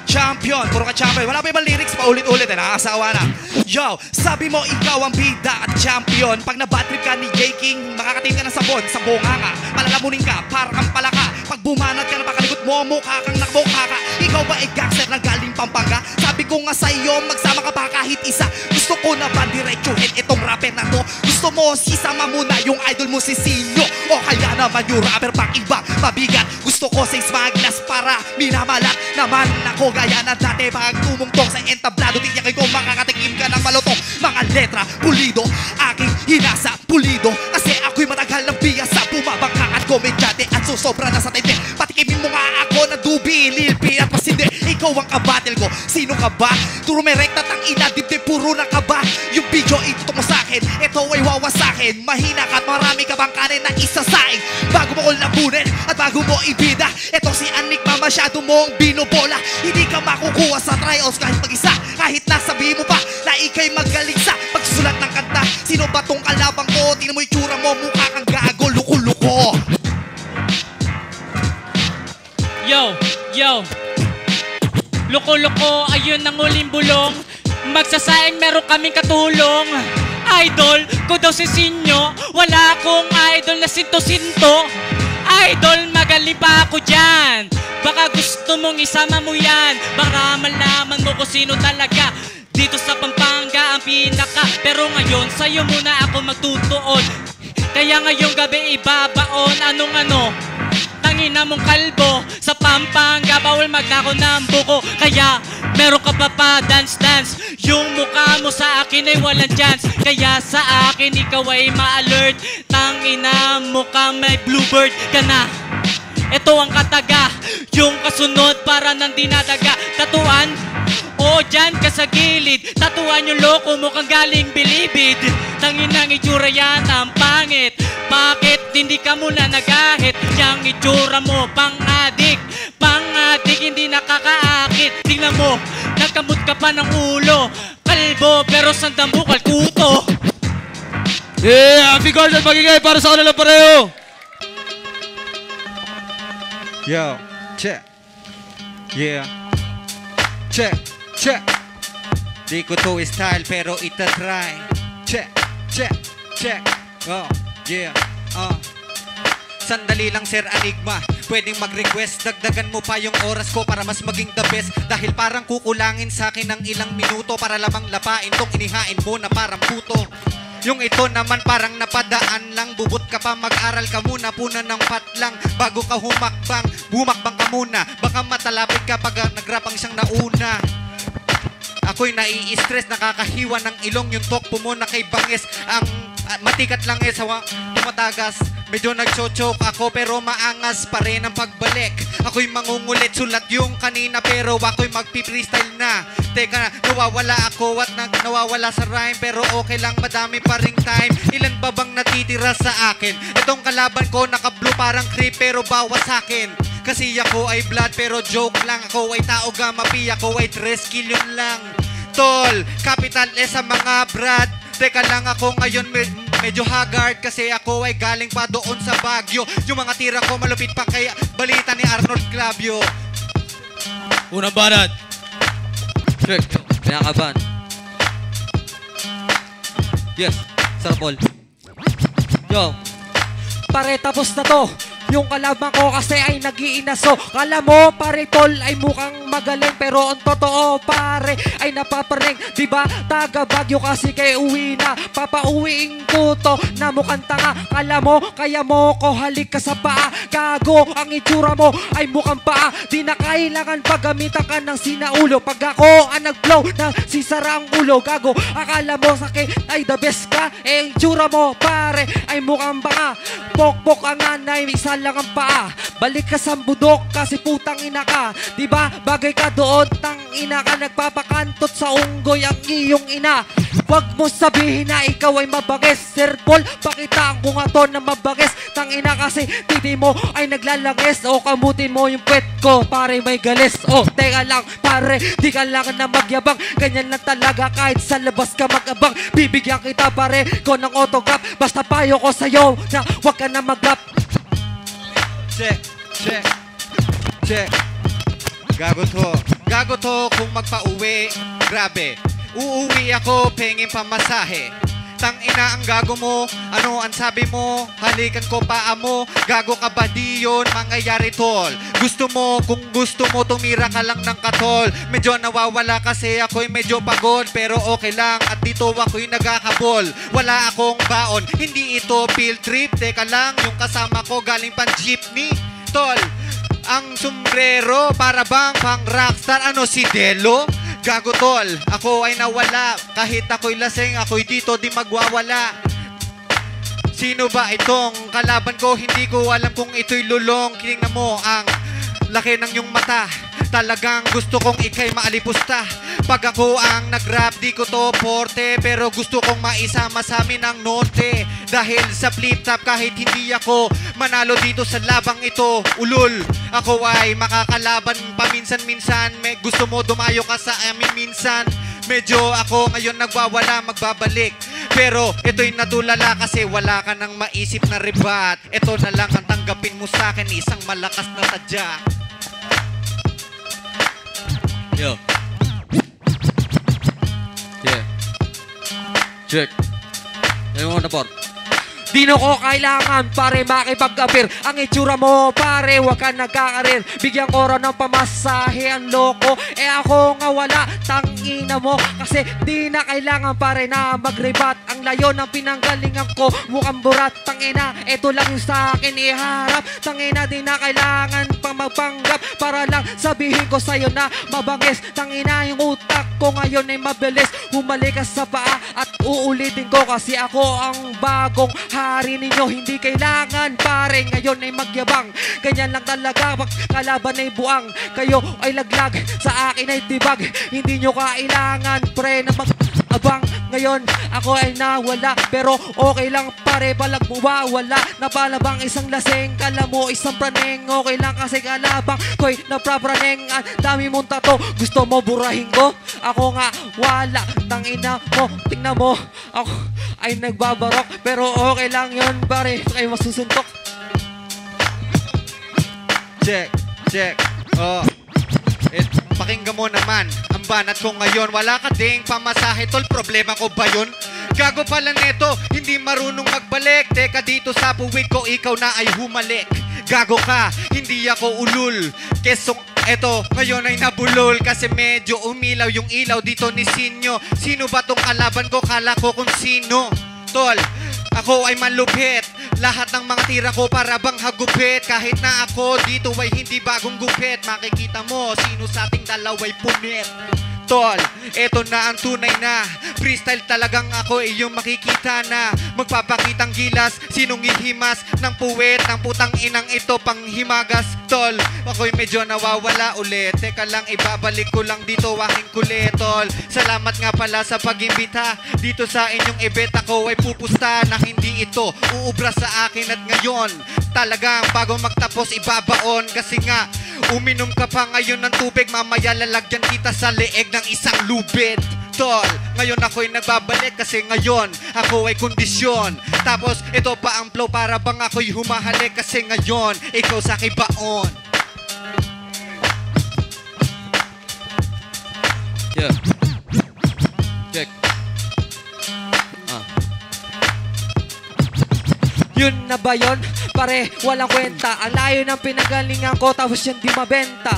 Champion! Puro ka champion. Wala pa ibang lyrics pa ulit-ulit nakakasawa na. Yo, sabi mo ikaw ang bida at champion. Pag nabatrip ka ni J. King, makakatim ka ng sabon sa bunganga. Malalamunin ka, para kang palaka. Pag bumanat ka na pakalikot mo, mukha kang nakmukha ka. Ikaw ba ay gangster na galing Pampanga? Sabi ko nga sa'yo, magsama ka pa kahit isa. Gusto ko na ba diretsuhin itong rapper na to? Gusto mo sisama mo na yung idol mo si Sinyo? O kaya naman yung rapper pang iba, mabigat. Gusto ko sa smaglas para minamalat naman ako. Gaya na dati pag tumungtong sa entablado, tiyakin ko makakatikim ka ng malutong mga letra, pulido, aking hinasa, pulido. Kasi ako'y matagal ng biyasa, bumabangka at komedyante at susobra na sa tindi. Patikimin mo nga ako na dubi, lilpi at pasindi. Ikaw ang kabatil ko, sino ka ba? Turo may rekta tang ina, dibdib puro na ka ba? Yung video itutok mo sa'kin, ito ay wawasakin. Mahina ka at marami ka bang kanin na isasaing. Bago mo ko labunin at bago mo ibida, etong si Enigma masyado mong binobola. Hindi ka makukuha sa trials kahit mag-isa. Kahit nasabihin mo pa na ika'y magaling sa pagsusulat ng kanta. Sino ba tong kalabang ko? Tingnan mo itsura mo, mukha kang gago, luko-luko. Yo, yo, loko-loko, ayun ang uling bulong. Magsasaing meron kaming katulong. Idol ko daw si Sinyo, wala akong idol na sinto-sinto. Idol, magaling pa ako dyan. Baka gusto mong isama mo yan. Baka malaman mo kung sino talaga dito sa Pampanga ang pinaka. Pero ngayon sa'yo muna ako magtutuon. Kaya ngayong gabi ibabaon anong ano. Tangina mong kalbo sa Pampanga, bawal magnako ng buko. Kaya meron ka pa dance. Yung mukha mo sa akin ay walang chance. Kaya sa akin ikaw ay ma-alert. Tangina mukha may bluebird ka na. Ito ang kataga, yung kasunod para nang dinadaga. Tatuan, o dyan ka sa gilid. Tatuan yung loko mo kang galing bilibid. Tanginang itsura yan ang pangit. Bakit hindi ka muna nagahit? Yang itsura mo pang-adik, hindi nakakaakit. Tingnan mo, nagkamot ka pa ng ulo. Kalbo pero sandang bukal kuto. Yeah, happy guard at magigay para sa kanilang pareho. Yo, check. Yeah. Check. Di ko to style pero itatry. Check. Oh, yeah. Sandali lang Sir Enigma, pwedeng mag-request. Dagdagan mo pa yung oras ko para mas maging the best. Dahil parang kukulangin sa akin ng ilang minuto para lamang lapain tong inihain mo na parang puto. Yung ito naman parang napadaan lang. Bubot ka pa, mag-aral ka muna. Puna ng patlang bago ka humakbang. Bumakbang ka muna, baka matalapit ka pag nagrap ang siyang nauna. Ako'y nai-stress, nakakahiwa ng ilong. Yung talk po mo na kay bangis. Ang matikat lang sawa tumatagas. Medyo nagchochok ako pero maangas pa rin ang pagbalik. Ako'y mangungulit, sulat yung kanina pero ako'y magpi-freestyle na. Teka, nawawala ako at nawawala sa rhyme pero okay lang, madami pa ring time. Ilan ba bang natitira sa akin? Itong kalaban ko naka-blue parang creep pero bawas sa akin. Kasi ako ay blood pero joke lang. Ako ay tao gamapi, ako ay 3 skill yun lang. Tol, capital S sa mga brad. Teka lang ako ngayon medyo haggard kasi ako ay galing pa doon sa Baguio. Yung mga tira ko malupit pa kaya balita ni Arnold Clavio. Unang banat. Check. Pinakaban. Yes. Sarapol. Yo. Pare, tapos na to. Yung kalaban ko kasi ay nag-iinaso. Kala mo pare tol ay mukhang magaling pero ang totoo pare ay napaparing. Diba taga Baguio kasi kay uwi na. Papauwiin ko to na mukhang tanga. Kala mo kaya mo ko halik ka sa paa. Gago ang itsura mo ay mukhang paa. Di na kailangan paggamitan ka ng sinaulo. Pag ako ang nag-blow na sisara ang ulo. Gago akala mo sakit ay the best ka. Eh ang itsura mo pare ay mukhang baka. Pokpok ang nanay isa lang ang paa. Balik ka sa budok kasi putang ina ka. Diba bagay ka doon tang ina ka. Nagpapakantot sa unggoy ang iyong ina. Wag mo sabihin na ikaw ay mabagis. Sir Paul, pakitaan ko nga to na mabagis. Tang ina kasi titi mo ay naglalangis. O kamutin mo yung pet ko pare may galis. O teka lang pare, di ka lang na magyabang. Ganyan lang talaga kahit sa labas ka magabang. Bibigyan kita pare ko ng autograph. Basta payo ko sa'yo na wag ka na mag-rap. Check. Gago to kung magpa-uwi. Grabe. Uuwi ako, pengin pamasahe. Tang ina ang gago mo. Ano ang sabi mo? Halikan ko paa mo. Gago ka ba di yun? Mangyayari tol. Kung gusto mo tumira ka lang ng katol. Medyo nawawala kasi ako'y medyo pagod. Pero okay lang at dito ako'y nagkakabol. Wala akong baon. Hindi ito field trip. Teka lang, yung kasama ko galing pang jeepney. Tol, ang sombrero para bang pang rockstar. Ano si Delo? Gago tol, ako ay nawala. Kahit ako'y lasing, ako'y dito di magwawala. Sino ba itong kalaban ko? Hindi ko alam kung ito'y lulong. Tingnan mo ang laki ng iyong mata. Talagang gusto kong ikay maalipusta. Pag ako ang nag-rap, di ko to porte. Pero gusto kong maisama sa amin ang norte. Dahil sa flip top kahit hindi ako manalo dito sa labang ito. Ulol, ako ay makakalaban paminsan-minsan. Gusto mo dumayo ka sa amin minsan. Medyo ako ngayon nagwawala, magbabalik. Pero ito'y natulala kasi wala ka nang maisip na ribat. Ito na lang ang tanggapin mo sa akin, isang malakas na tadya. Yo. Yeah. Check. Ngayon mo na por. Di na ko kailangan pare makipag-appear. Ang itsura mo pare, wag ka nagkakarir. Bigyan ko rin ng pamasahe ang loko. Ako nga wala, tangina mo. Kasi di na kailangan pare na mag-rebat. Ang layo ng pinanggalingan ko, mukhang burat. Tangina, eto lang yung sa akin iharap. Tangina, di na kailangan pang magpanggap. Para lang sabihin ko sa'yo na mabangis. Tangina, yung utak ko ngayon ay mabilis. Humalik ka sa paa at uulitin ko. Kasi ako ang bagong hari ninyo. Hindi kailangan pare ngayon ay magyabang. Ganyan lang talaga pag kalaban ay buang. Kayo ay laglag, sa akin ay tibag. Hindi nyo kailangan pre na mag-abang. Ngayon ako ay nawala, pero okay lang pare, balag mo wala. Napalabang isang laseng, kala mo isang praneng. Okay lang kasi kalabang ko'y naprapraneng. Ang dami mong tato, gusto mo burahin ko? Ako nga wala, tangina mo. Tingnan mo, ako ay nagbabarok. Pero okay lang yun pare, kayo masusuntok. Check. Oh. Pakinggan mo naman, ang banat ko ngayon. Wala ka ding pamasahe, tol, problema ko ba yun? Gago pala neto, hindi marunong magbalik. Teka dito sa puwid ko, ikaw na ay humalik. Gago ka, hindi ako ulul. Kesong eto, ngayon ay nabulol. Kasi medyo umilaw yung ilaw dito ni Sinyo. Sino ba tong kalaban ko? Kala ko kung sino. Tol, ako ay malupit. Lahat ng mga tira ko para bang hagupit. Kahit na ako dito ay hindi bagong gupit. Makikita mo sino sa ating dalawa'y punit. Tol, eto na ang tunay na freestyle talagang ako iyong makikita na magpapakitang gilas, sinong ihimas ng puwet ng putang inang ito pang himagas. Tol, ako'y medyo nawawala ulit. Teka lang, ibabalik ko lang dito aking kulit. Tol, salamat nga pala sa pag-imbita dito sa inyong event. Ako ay pupusta na hindi ito uubra sa akin. At ngayon, talagang bago magtapos ibabaon. Kasi nga, uminom ka pa ngayon ng tubig, mamaya lalagyan kita sa leeg ng isang lubid. Tol, ngayon ako'y nagbabalik kasi ngayon ako ay kondisyon. Tapos ito pa ang flow para bang ako'y humahalik. Kasi ngayon, ikaw sa kibaon. Yeah. Check. Yun na ba yun? Pare, walang kwenta. Ang layo ng pinagalingan ko, tapos yun di mabenta.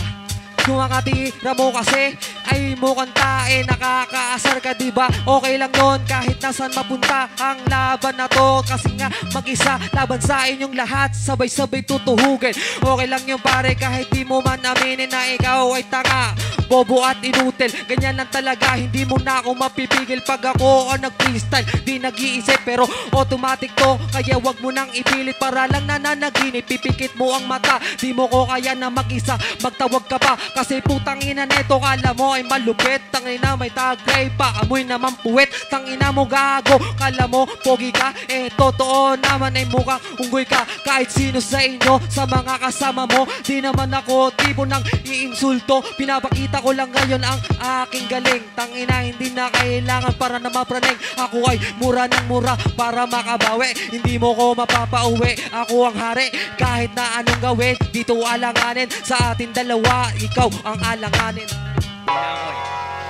Kung mga tira mo kasi ay mukhang tae, nakakaasar ka diba? Okay lang yun kahit nasan mapunta ang laban na to. Kasi nga mag-isa laban sa inyong lahat, sabay-sabay tutuhugin. Okay lang yun pare kahit di mo man aminin na ikaw ay tanga, bobo at inutil. Ganyan lang talaga, hindi mo na ako mapipigil. Pag ako nag-freestyle, di nag-iisip pero automatic to. Kaya wag mo nang ipilit para lang nananaginip. Pipikit mo ang mata, di mo ko kaya na mag-isa. Magtawag ka pa kasi putang ina neto, kala mo ay malupit. Tangina may tagay pa, amoy naman puwet. Tangina mo gago, kala mo pogi ka. Totoo naman ay mukhang unggoy ka. Kahit sino sa inyo, sa mga kasama mo, di naman ako tipo ng iinsulto. Pinapakita ko lang ngayon ang aking galing. Tangina hindi na kailangan para na mapraneng. Ako ay mura ng mura para makabawi. Hindi mo ko mapapauwi, ako ang hari. Kahit na anong gawin, dito alanganin. Sa atin dalawa, ikaw ang alanganin.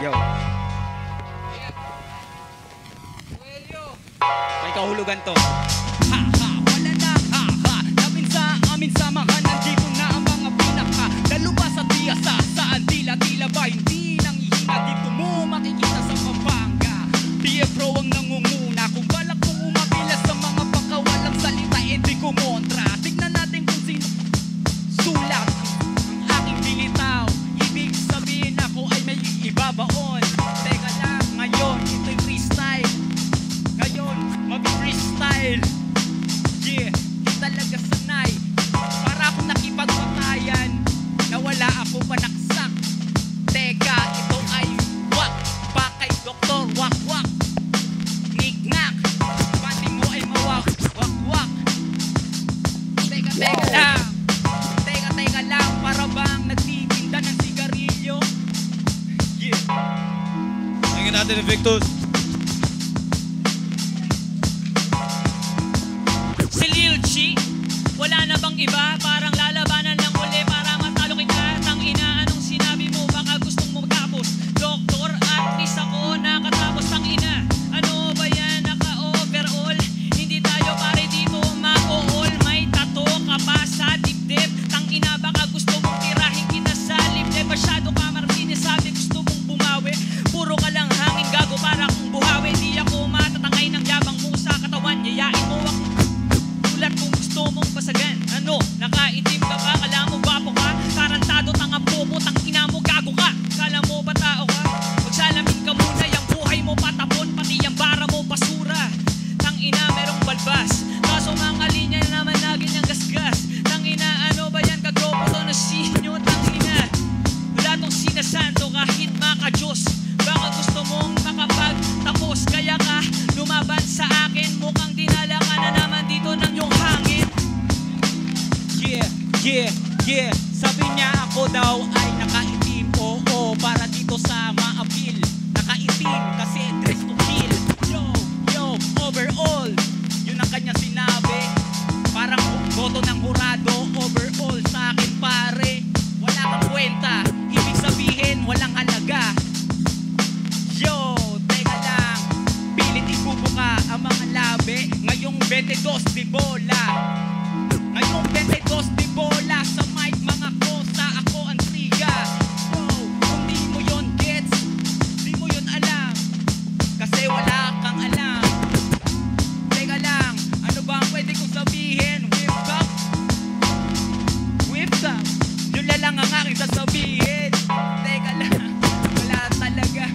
Yo. May kahulugan to. Ha ha, wala na ha ha. Namin sa amin samahan, nandito na ang mga pinaka. Daluba sa tiyasa, saan tila-tila ba? Hindi nang ihina dito mo makikita sa Pampanga. Piebro ang nangunguna, kung balak mong umapila sa mga pagkawalang salita, hindi ko montra. Tignan natin kung sino sulat ang aking bilitaw. Ibig sabihin ako ay may ibabaon. Teka lang, ngayon ito'y freestyle. Ngayon, mag-freestyle. Yeah, di talaga sanay. Para akong nakipagpatayan na wala ako panaksak. Teka, ito ay wak. Bakay doktor, wak-wak. Knick-knack. Pati mo ay mawak. Wak-wak. Teka lang. Teka lang. Para bang nagtitinda ng sigarilyo? Yeah. Tingnan natin ang Victus. Si Lil G, wala na bang iba? Parang lalabanan lang uli para matalo kita. Tangina, anong sinabi mo? Baka gustong mo magtapos. Doktor, at least ako nakatapos. Tangina, ano ba yan? Naka-overall. Hindi tayo pare di Sabi niya ako daw ay nakaitim. Oo, para dito sa maapil. Nakaitim kasi dress to kill. Yo, overall. Yun ang kanya sinabi. Parang boto ng hurado. Overall sa akin pare. Wala kang kwenta. Ibig sabihin walang halaga. Yo, teka lang. Pilit ibubuka ang mga labi. Ngayong 22 di bola. Ngayong 22 di bola. Sa mic mga kosa. Ako ang triga. Yo, kung di mo yun gets, di mo yun alam. Kasi wala kang alam. Teka lang, ano ba ang pwede kong sabihin? Whipped up. Whipped up. Yun lang ang aking sasabihin. Teka lang, wala talaga.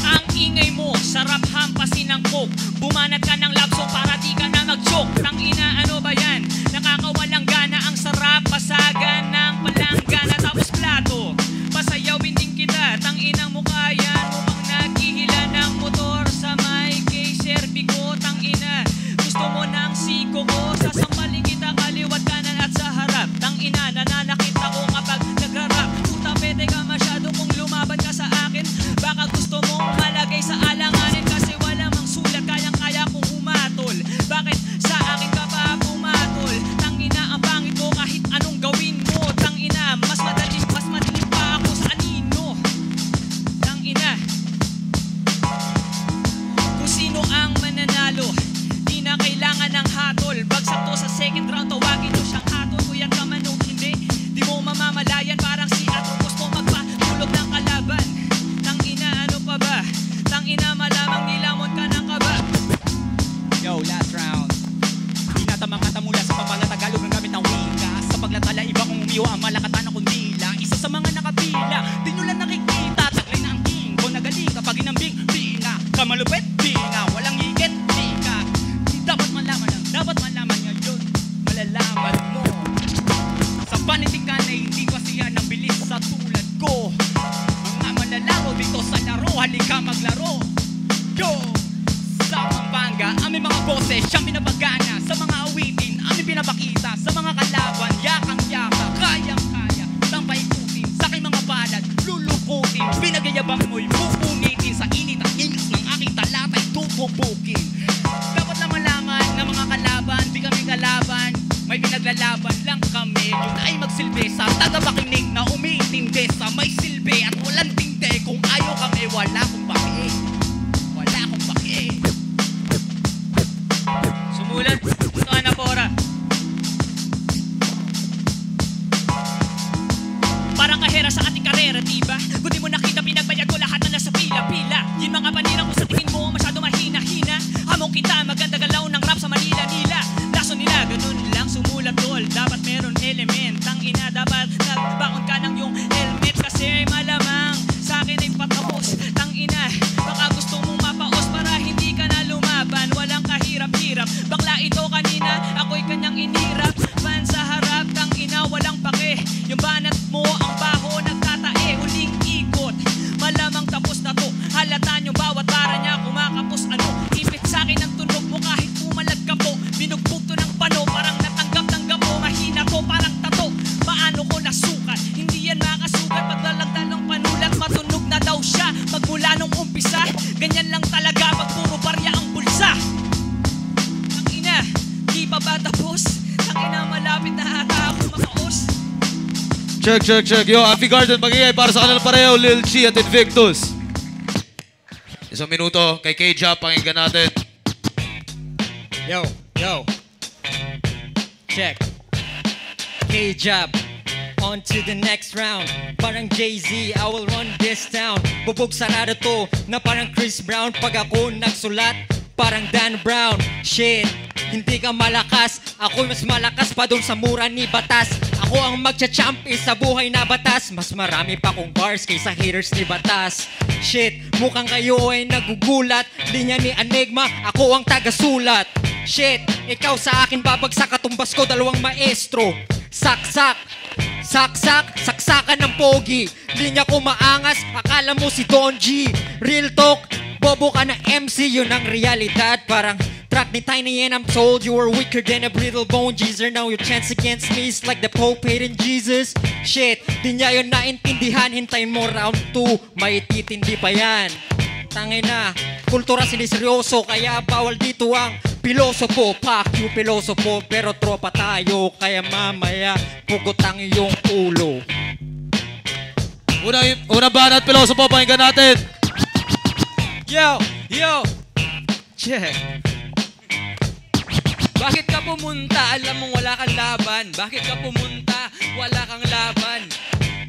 Ang ingay mo, sarap hampasin ng coke. Bumanat ka ng love song para di ka na mag-joke. Tangina, ano ba yan? Nakakawalang gana, ang sarap pasagan ng palanggana tapos plato. Pasayawin din kita, tanginang mukha yan. Mukhang naghihila ng motor sa may kay Serbico. Tangina, gusto mo ng siko ko. Sasampalin kita kaliwat kanan at sa harap. Tangina, nananakit ako kapag nagrarap. Puta pwede ka masyado kung lumaban ka sa akin. Baka gusto mong malagay sa alanganin. Kasi wala mang sulat, kayang-kaya kong humatol. Bakit sa akin ka pa pumatol? Tangina, ang pangit mo kahit anong gawin mo. Tangina, mas madilim pa ako sa anino. Tangina, kung sino ang mananalo, di na kailangan ng hatol. Bagsak to sa second round, tawagin nyo siyang hatol. Kuyat ka man o hindi, di mo mamamalayan. Parang si Atro gusto magpatulog ng kalaban. Tangina, ano pa ba? Tangina, malamang nilamon ka ng kaba. Yo, last round. Tinatamang-kata mula sa pamala-Tagalog ng gamit ng wika. Sa paglatala, iba kong umiyo ang malakatan ng kundila. Isa sa mga nakapila, di nyo lang nakikita. Taglay na ang king ko nagaling kapag inambing. Di na kamalupit, di na walang higit, di ka. Dapat malaman ngayon, malalaman mo. Sa panitikan ay hindi pasiyan ng bilis sa tulad ko. Mga malalaro dito sa laro, halika maglaro. Yo! Sa Pampanga, aming mga boses, siyang pinapagana. Sa mga awitin, aming pinapakita. Sa mga kalaban, yakang-yaka, kayang-kaya. Tambay ikutin, sa aking mga balad, lulukutin. Pinagayabang mo'y pupunitin. Sa init at ingas ng aking talatay, tutubukin. Dapat lang malaman ng mga kalaban, di kami kalaban. May pinaglalaban lang kami. Yun ay magsilbi sa tagapakinig na umiintindi. Sa may silbi at walang tindi. Kung ayaw kami, wala kong baki. Wala akong baki. Sumulan, gusto ka na pora. Parang kahera sa ating karera, diba? Kung di mo nakita, pinagbayad ko lahat na nasa pila-pila. Yung mga panirang ko sa tingin mo, masyado mahina-hina. Hamong kita, maganda galaw ng rap sa Manila-nila. Laso nila, ganun lang sumulat tol. Dapat meron element, tangina, dapat nagbaon ka ng yung helmet. Kasi malamang sa akin ay patapos. Tangina, baka gusto mong mapaos para hindi ka na lumaban. Walang kahirap-hirap, bakla ito kanina, ako'y kanyang inirap. Man sa harap, tangina, walang pake. Yung banat mo, ang baho, nagtatae, huling ikot. Malamang tapos na to, halata nyo bawat para niya kumakapos. Ano, ipit sa akin ang tunog mo kahit pumalag ka po. Binugbog to ng pano, parang natanggap-tanggap mo. Mahina to, parang tato, paano ko nasukat? Hindi yan makasugat, paglalagdal ng panulat. Matunog na daw siya, magmula nung umpisa. Ganyan lang talaga, pag puro barya ang bulsa. Tangina, di pa ba tapos? Tangina, malapit na ata ako makaos. Check. Yo, Afi Garden, mag-iay para sa kanila pareho, Lil Chi at Invictus. Isang minuto kay K-Jap, pakinggan natin. Yo. Check. K-Jab. On to the next round. Parang Jay-Z, I will run this town. Bubog sarado to, na parang Chris Brown. Pag ako nagsulat, parang Dan Brown. Shit, hindi ka malakas. Ako mas malakas pa dun sa mura ni Batas. Ako ang magcha-champion sa buhay na batas. Mas marami pa kong bars kaysa haters ni Batas. Shit, mukhang kayo ay nagugulat. Linya ni Enigma, ako ang tagasulat. Shit, ikaw sa akin babagsak, katumbas ko dalawang maestro. Saksak, saksakan ng pogi. Linya ko maangas, akala mo si Don G. Real talk, bobo ka na MC, yun ang realidad. Parang Track ni Tiny and I'm told you were weaker than a brittle bone Jeezer. Now your chance against me is like the Pope hating Jesus. Shit, di niya yun naintindihan. Hintayin mo round 2, may titindi pa yan. Tangin na, kultura siniseryoso, kaya bawal dito ang pilosopo. Fuck you pilosopo, pero tropa tayo, kaya mamaya pugot ang iyong ulo. Una banat pilosopo, pakinggan natin. Yo, check. Bakit ka pumunta? Alam mong wala kang laban. Bakit ka pumunta? Wala kang laban.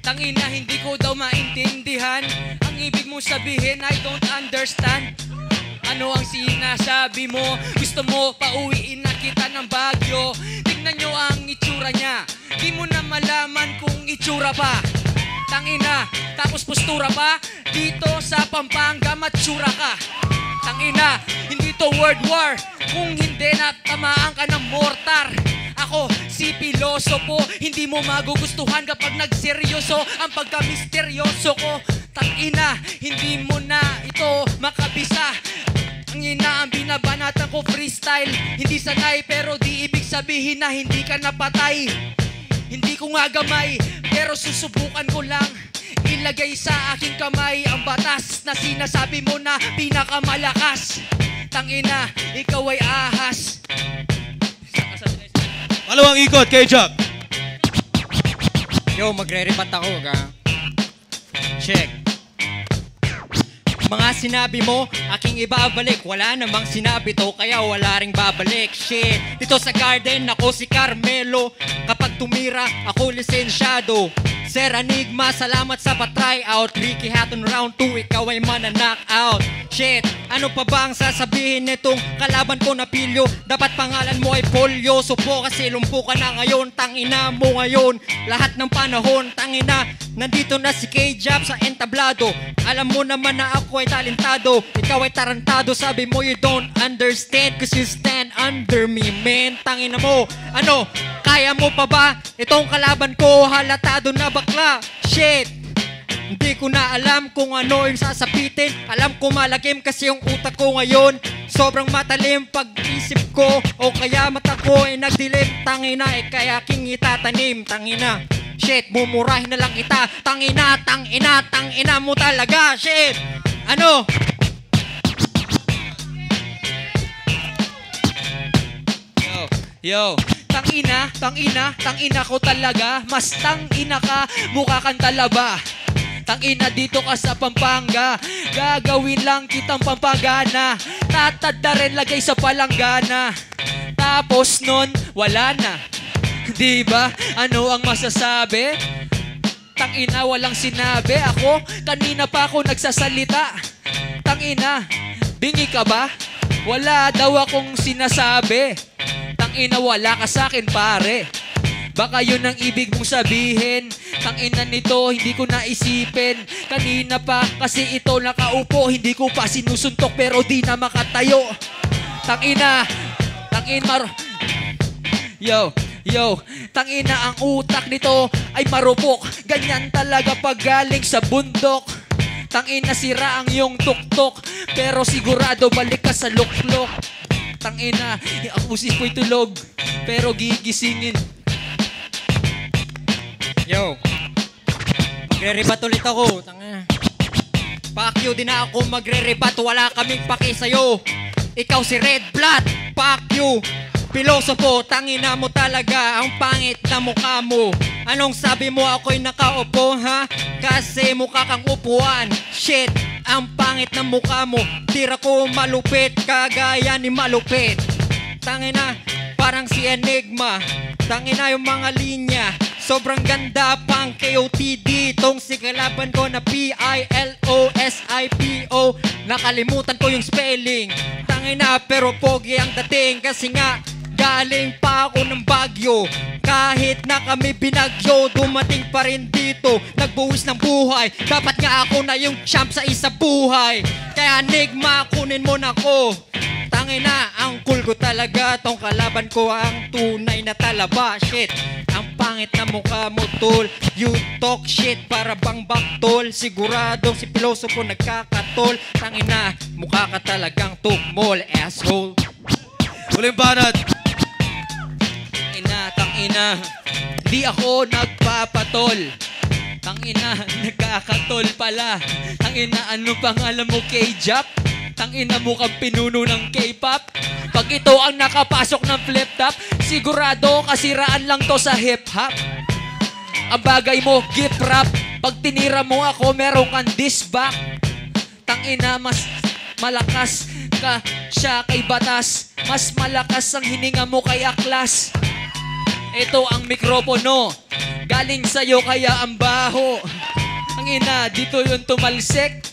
Tangina, hindi ko daw maintindihan ang ibig mong sabihin, I don't understand. Ano ang sinasabi mo? Gusto mo pauwiin na kita ng Baguio? Tingnan nyo ang itsura niya. Di mo na malaman kung itsura pa. Tangina, tapos postura pa. Dito sa Pampanga, matsura ka. Tangina, hindi to word war kung hindi natamaan ka ng mortar. Ako, si pilosopo, hindi mo magugustuhan kapag nagseryoso ang pagka-misteryoso ko. Tangina, hindi mo na ito makabisa. Ang ina ang binabanatan ko freestyle. Hindi sanay pero di ibig sabihin na hindi ka napatay. Hindi ko nga gamay pero susubukan ko lang ilagay sa aking kamay ang batas na sinasabi mo na pinakamalakas. Tangina, ikaw ay ahas. Malawang ikot, K-Jack. Yo, magre-rebat ako, ga. Check. Mga sinabi mo, aking ibabalik. Wala namang sinabi to, kaya wala ring babalik. Shit, dito sa garden, ako si Carmelo. Kapag tumira, ako lisensyado. Sir Enigma, salamat sa pa-try out. Ricky Hatton round 2, ikaw ay mana-knockout. Shit, ano pa ba ang sasabihin nitong kalaban ko na pilyo? Dapat pangalan mo ay polio. Supo kasi lumpo ka na ngayon. Tangina mo ngayon, lahat ng panahon. Tangina, nandito na si K-Jab sa entablado. Alam mo naman na ako ay talentado. Ikaw ay tarantado, sabi mo you don't understand cause you stand under me, man. Tangina mo, ano, kaya mo pa ba? Itong kalaban ko, halatado na bakla. Shit, hindi ko na alam kung ano yung sasapitin. Alam ko malagim kasi yung utak ko ngayon. Sobrang matalim pag-isip ko, o kaya mata ko ay nagdilim. Tangina, kaya king itatanim. Tangina, shit, mumurahin na lang kita. Tangina, tangina, tangina mo talaga. Shit, ano? Yo, tangina ko talaga. Mas tangina ka, mukha kang talaba. Tangina dito ka sa Pampanga, gagawin lang kitang pampagana. Tatadda rin lagay sa palanggana. Tapos nun, wala na. Diba? Ano ang masasabi? Tangina, walang sinabi. Ako, kanina pa ako nagsasalita. Tangina, bingi ka ba? Wala daw akong sinasabi. Tangina, wala ka sa'kin pare. Baka yun ang ibig mong sabihin. Tangina nito, hindi ko naisipin. Kanina pa kasi ito nakaupo. Hindi ko pa sinusuntok pero di na makatayo. Tangina, Yo, tangina ang utak nito ay marupok. Ganyan talaga pag galing sa bundok. Tangina sira ang iyong tuktok, pero sigurado balik ka sa luklok. Tangina, ang usis ko'y tulog, pero gigisingin. Yo, magre-rebat ulit ako. Tangina, fuck you, di na ako magre-rebat. Wala kaming paki sa'yo. Ikaw si Red Blood, fuck you. Pilosopo, tangina mo talaga, ang pangit na mukha mo. Anong sabi mo ako'y nakaupo, ha? Kasi mukha kang upuan. Shit, ang pangit na mukha mo. Tira ko malupit, kagaya ni malupit. Tangina, parang si Enigma. Tangina yung mga linya, sobrang ganda pang KOTD. Tong si kalaban ko na PILOSIPO. Nakalimutan ko yung spelling. Tangina, pero pogi ang dating. Kasi nga, galing pa ako ng Baguio. Kahit na kami binagyo, dumating pa rin dito. Nagbuwis ng buhay, dapat nga ako na yung champ sa isa buhay. Kaya Enigma, kunin mo na ko. Tangina, ang cool ko talaga. Tong kalaban ko ang tunay na talaba. Shit, ang pangit na mukha mo tol. You talk shit para bang baktol. Siguradong si pilosopo nagkakatol. Tangina, mukha ka talagang tugmol, asshole. Huling banat. Tangina, di ako nagpapatol. Tangina, nagkakatol pala. Tangina, ano pangalan mo, K-Jap? Tangina mo kang pinuno ng K-pop. Pag ito ang nakapasok ng flip-top, sigurado kasiraan lang to sa hip-hop. Ang bagay mo, gift rap. Pag tinira mo ako, meron kang diss back. Tangina, mas malakas ka siya kay batas. Mas malakas ang hininga mo kay aklas. Ito ang mikropono, galing sa'yo kaya ang baho. Ang ina, dito yung tumalsik.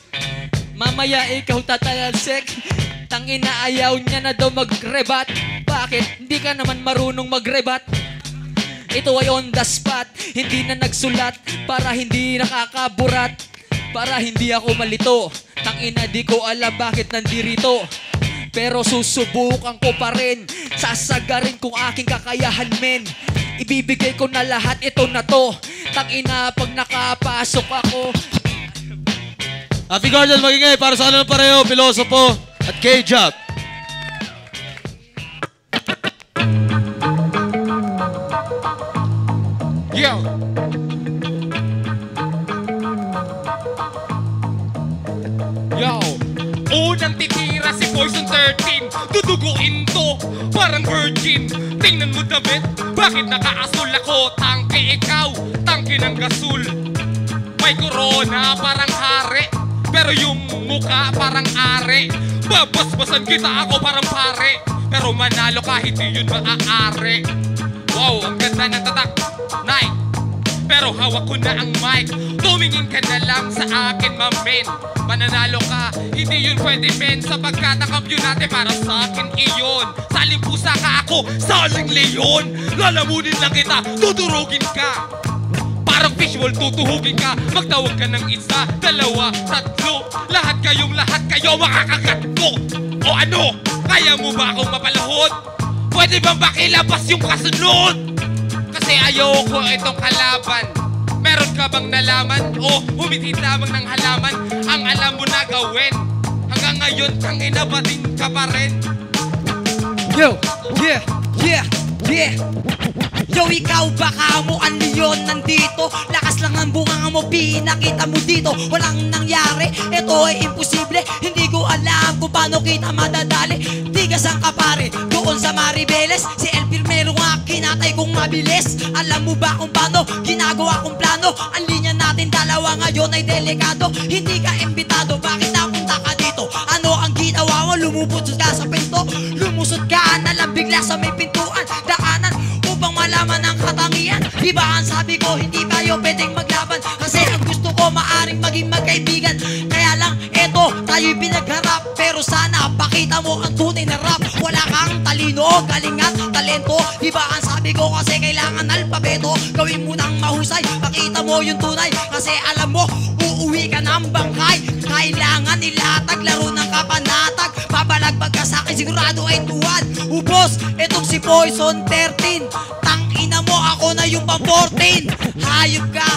Mamaya ikaw tatalsik. Tangina, ayaw niya na daw mag-rebat. Bakit? Hindi ka naman marunong mag-rebat. Ito ay on the spot, hindi na nagsulat para hindi nakakaburat. Para hindi ako malito. Tangina, di ko alam bakit nandirito. Pero susubukan ko pa rin. Sasagarin kung aking kakayahan, men. Ibibigay ko na lahat, ito na to. Tangina, pag nakapasok ako. Happy Garden, magingay para sa kanila pareho, Pilosopo at K-Jap. Yo! Yo! Unang titira si Poison 13. Duduguin to, parang virgin. Tingnan mo damit, bakit nakaasul ako? Tangke ikaw, tangke ng gasul. May corona, parang hari. Pero yung mukha parang are. Babasbasan kita ako parang pare. Pero manalo ka, hindi yun maaari. Wow, ang ganda ng tatak, Nike. Pero hawak ko na ang mic. Tumingin ka na lang sa akin, mamen. Mananalo ka, hindi yun pwede, men. Sapagkat ang kampiyon natin para sa akin iyon. Saling pusa ka ako, saling leon. Lalamunin lang kita, tuturugin ka. Parang fishbowl, tutuhugin ka. Magtawag ka ng isa, dalawa, tatlo. Lahat kayo makakagat ko. O ano, kaya mo ba akong mapalahod? Pwede bang bakilabas yung kasunod? Kasi ayoko itong kalaban. Meron ka bang nalaman? O humitit lamang ng halaman ang alam mo na gawin. Hanggang ngayon, tangina ba din ka pa rin? Yo, yeah, yeah, yeah. Yo, ikaw baka mo ang leon nandito. Lakas lang ang bunga mo, pinakita mo dito. Walang nangyari, ito ay imposible. Hindi ko alam kung paano kita madadali. Tigas ang kapare, doon sa Maribeles. Si El Pirmero nga kinatay kong mabilis. Alam mo ba kung paano ginagawa kong plano? Ang linya natin dalawa ngayon ay delikado. Hindi ka imbitado, bakit napunta ka dito? Ano ang ginawa mo? Lumupot ka sa pinto. Lumusot ka na lang bigla sa may pintuan. Daanan upang malaman ang katangian. Diba ang sabi ko, hindi tayo pwedeng maglaban. Kasi ang gusto ko maaring maging magkaibigan. Kaya lang, eto, tayo'y pinagharap. Pero sana, pakita mo ang tunay na rap. Wala kang talino, galing at talento. Diba ang sabi ko, kasi kailangan alpabeto. Gawin mo nang mahusay, pakita mo yung tunay. Kasi alam mo, uuwi ka ng bangkay. Kailangan ilatag, laro ng kapanatag. Babalagbag ka sa'kin, sigurado ay tuwad. Ubos, etong si Poison 13. Tangina mo, ako na yung pang-14. Hayop ka.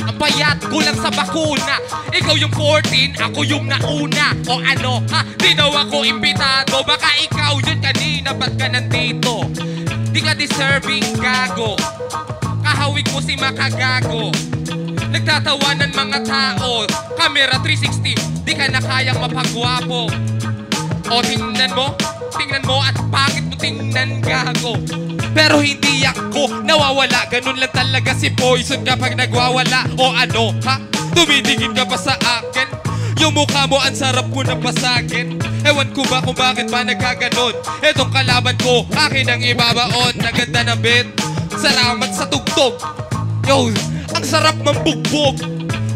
Ang bayat, kulang sa bakuna. Ikaw yung 14, ako yung nauna. O ano, ha? Di daw ako imbitado. Baka ikaw yun kanina, ba't ka nandito? Di ka deserving, gago. Kahawig mo si makagago. Nagtatawanan mga tao. Camera 360, di ka na kayang mapagwapo. O tingnan mo at pangit mo tingnan, gago. Pero hindi ako nawawala. Ganun lang talaga si Poison kapag nagwawala. O ano, ha? Tumitingin ka pa sa akin. Yung mukha mo, ang sarap mo na pasagin. Ewan ko ba kung bakit ba nagkaganon. Etong kalaban ko, akin ang ibabaon. Naganda ng beat, salamat sa tugtog. Yo, ang sarap mambugbog.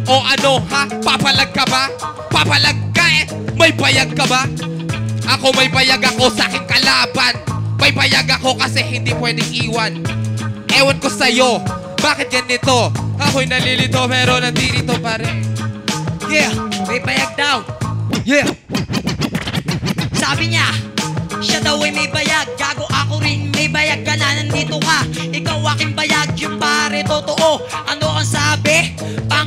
O ano, ha? Papalag ka ba? Papalag ka eh. May bayag ka ba? Ako may bayag ako sa aking kalaban. May bayag ako kasi hindi pwedeng iwan. Ewan ko sa'yo, bakit ganito? Ako'y nalilito pero nandito pa rin. Yeah, may bayag daw. Yeah. Sabi niya, siya daw ay may bayag. Gago ako rin, may bayag ka na, nandito ka. Ikaw aking bayag, yung pare totoo. Ano ang sabi?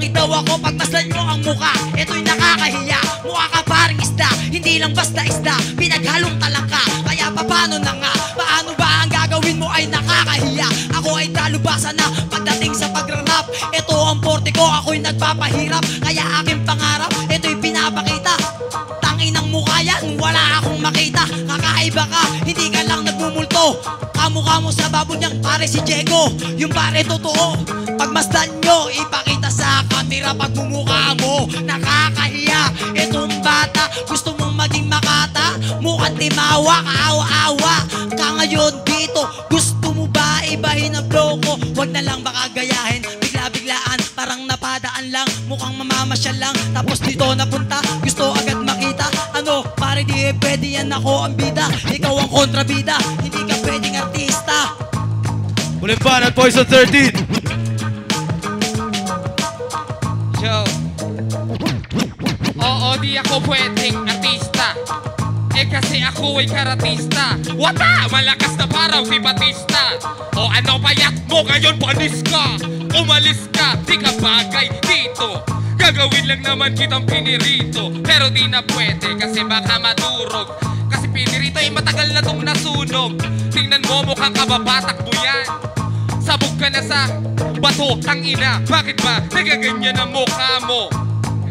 pangit daw ako pag masdan mo ang muka. Ito'y nakakahiya, mukha ka paring isda. Hindi lang basta isda, pinaghalong talangka. Kaya paano na nga, paano ba ang gagawin mo ay nakakahiya? Ako ay talubasan na pagdating sa pagrarap. Ito ang porte ko, ako'y nagpapahirap. Kaya aking pangarap, ito'y pinapakita. Tanginang mukha yan, wala akong makita. Kakaiba ka, hindi ka lang nagmumulto. Kamukha mo sa babon niyang pare si Diego. Yung pare totoo, pagmasdan nyo, ipakita sa kamera pagmumukha mo. Nakakahiya, itong bata, gusto mong maging makata. Mukhang timawa, kaawa-awa ka ngayon dito. Gusto mo ba ibahin ang flow ko? Huwag na lang baka gayahin, bigla-biglaan, parang napadaan lang. Mukhang mamamasyal lang, tapos dito napunta. Gusto agad makita, ano, pare di pwede yan, ako ang bida. Ikaw ang kontrabida, hindi ka pwedeng artista. Muling pan at Poison 13. Yo. Oo, di ako pwedeng artista. Eh kasi ako ay karatista. Wata! Malakas na parang si Batista. O ano payat mo ngayon, panis ka? Umalis ka, di ka bagay dito. Gagawin lang naman kitang pinirito. Pero di na pwede kasi baka madurog. Kasi pinirito ay matagal na tong nasunog. Tingnan mo, mukhang kababatak mo yan. Sabog ka na sa bato, tangina. Bakit ba nagaganyan ang mukha mo?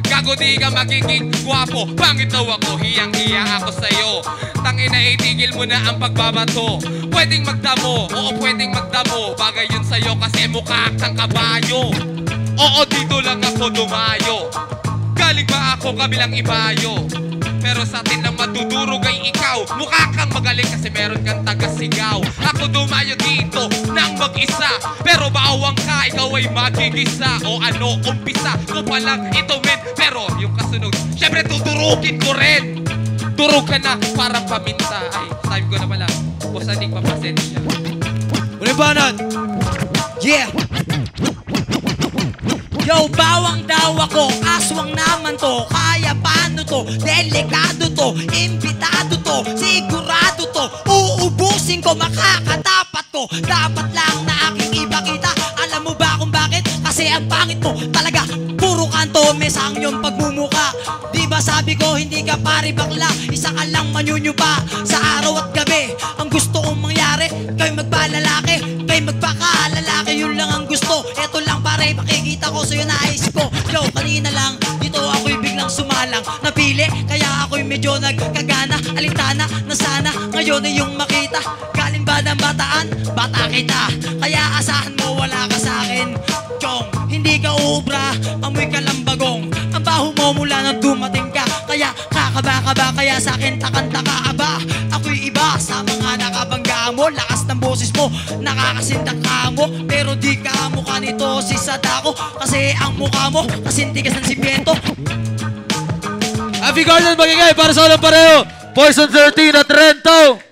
Gago di ka magiging gwapo. Pangit daw ako, hiyang-hiya ako sa'yo. Tangina, itigil mo na ang pagbabato. Pwedeng magdamo, oo pwedeng magdamo. Bagay yun sa'yo kasi mukha kang kabayo. Oo, dito lang ako dumayo. Galing pa ako kabilang ibayo. Pero sa atin lang madudurog ay ikaw. Mukha kang magaling kasi meron kang taga-sigaw. Ako dumayo dito nang mag-isa. Pero bawang ka, ikaw ay magigisa. O ano, umpisa ko palang ito men. Pero yung kasunod, syempre tuturugin ko rin. Turog ka na parang paminta. Ay, time ko na pala. Bosanig papasensya. Muling banat. Yeah! Yo, bawang daw ako, aswang naman to. Kaya paano to, delikado to, imbitado to, sigurado to. Uubusin ko, makakatapat ko. Dapat lang na aking ipakita. Alam mo ba kung bakit? Kasi ang pangit mo talaga. Puro kanto, mesang yung pagmumuka. Di ba sabi ko, hindi ka pari bakla. Isa ka lang manyunyupa sa araw at gabi. Ang gusto kong mangyari, kayo magpalalaki, kayo magpakalalaki. Yun lang ang gusto. Eto lang pare, makikita ko sa'yo nais ko. Yo, kanina lang, dito ako'y biglang sumalang. Napili, kaya ako'y medyo nagkagana. Alintana na sana, ngayon ay yung makita. Galing ba ng bataan? Bata kita. Kaya asahan mo, wala ka sa'kin. Chong, hindi ka ubra, amoy ka lang bagong. Ang baho mo mula nang dumating ka. Kaya kakaba-kaba, kaya sa'kin takanta-ka. Aba, ako'y iba sa mga nakabangga mo. Lakas ng boses mo, nakakasindak ka mo. Pero di ka mukha nito si Sadako. Kasi ang mukha mo, kasintigas ng simyento. Afi Garden magigay para sa walang pareho. Poison 13 at Rento.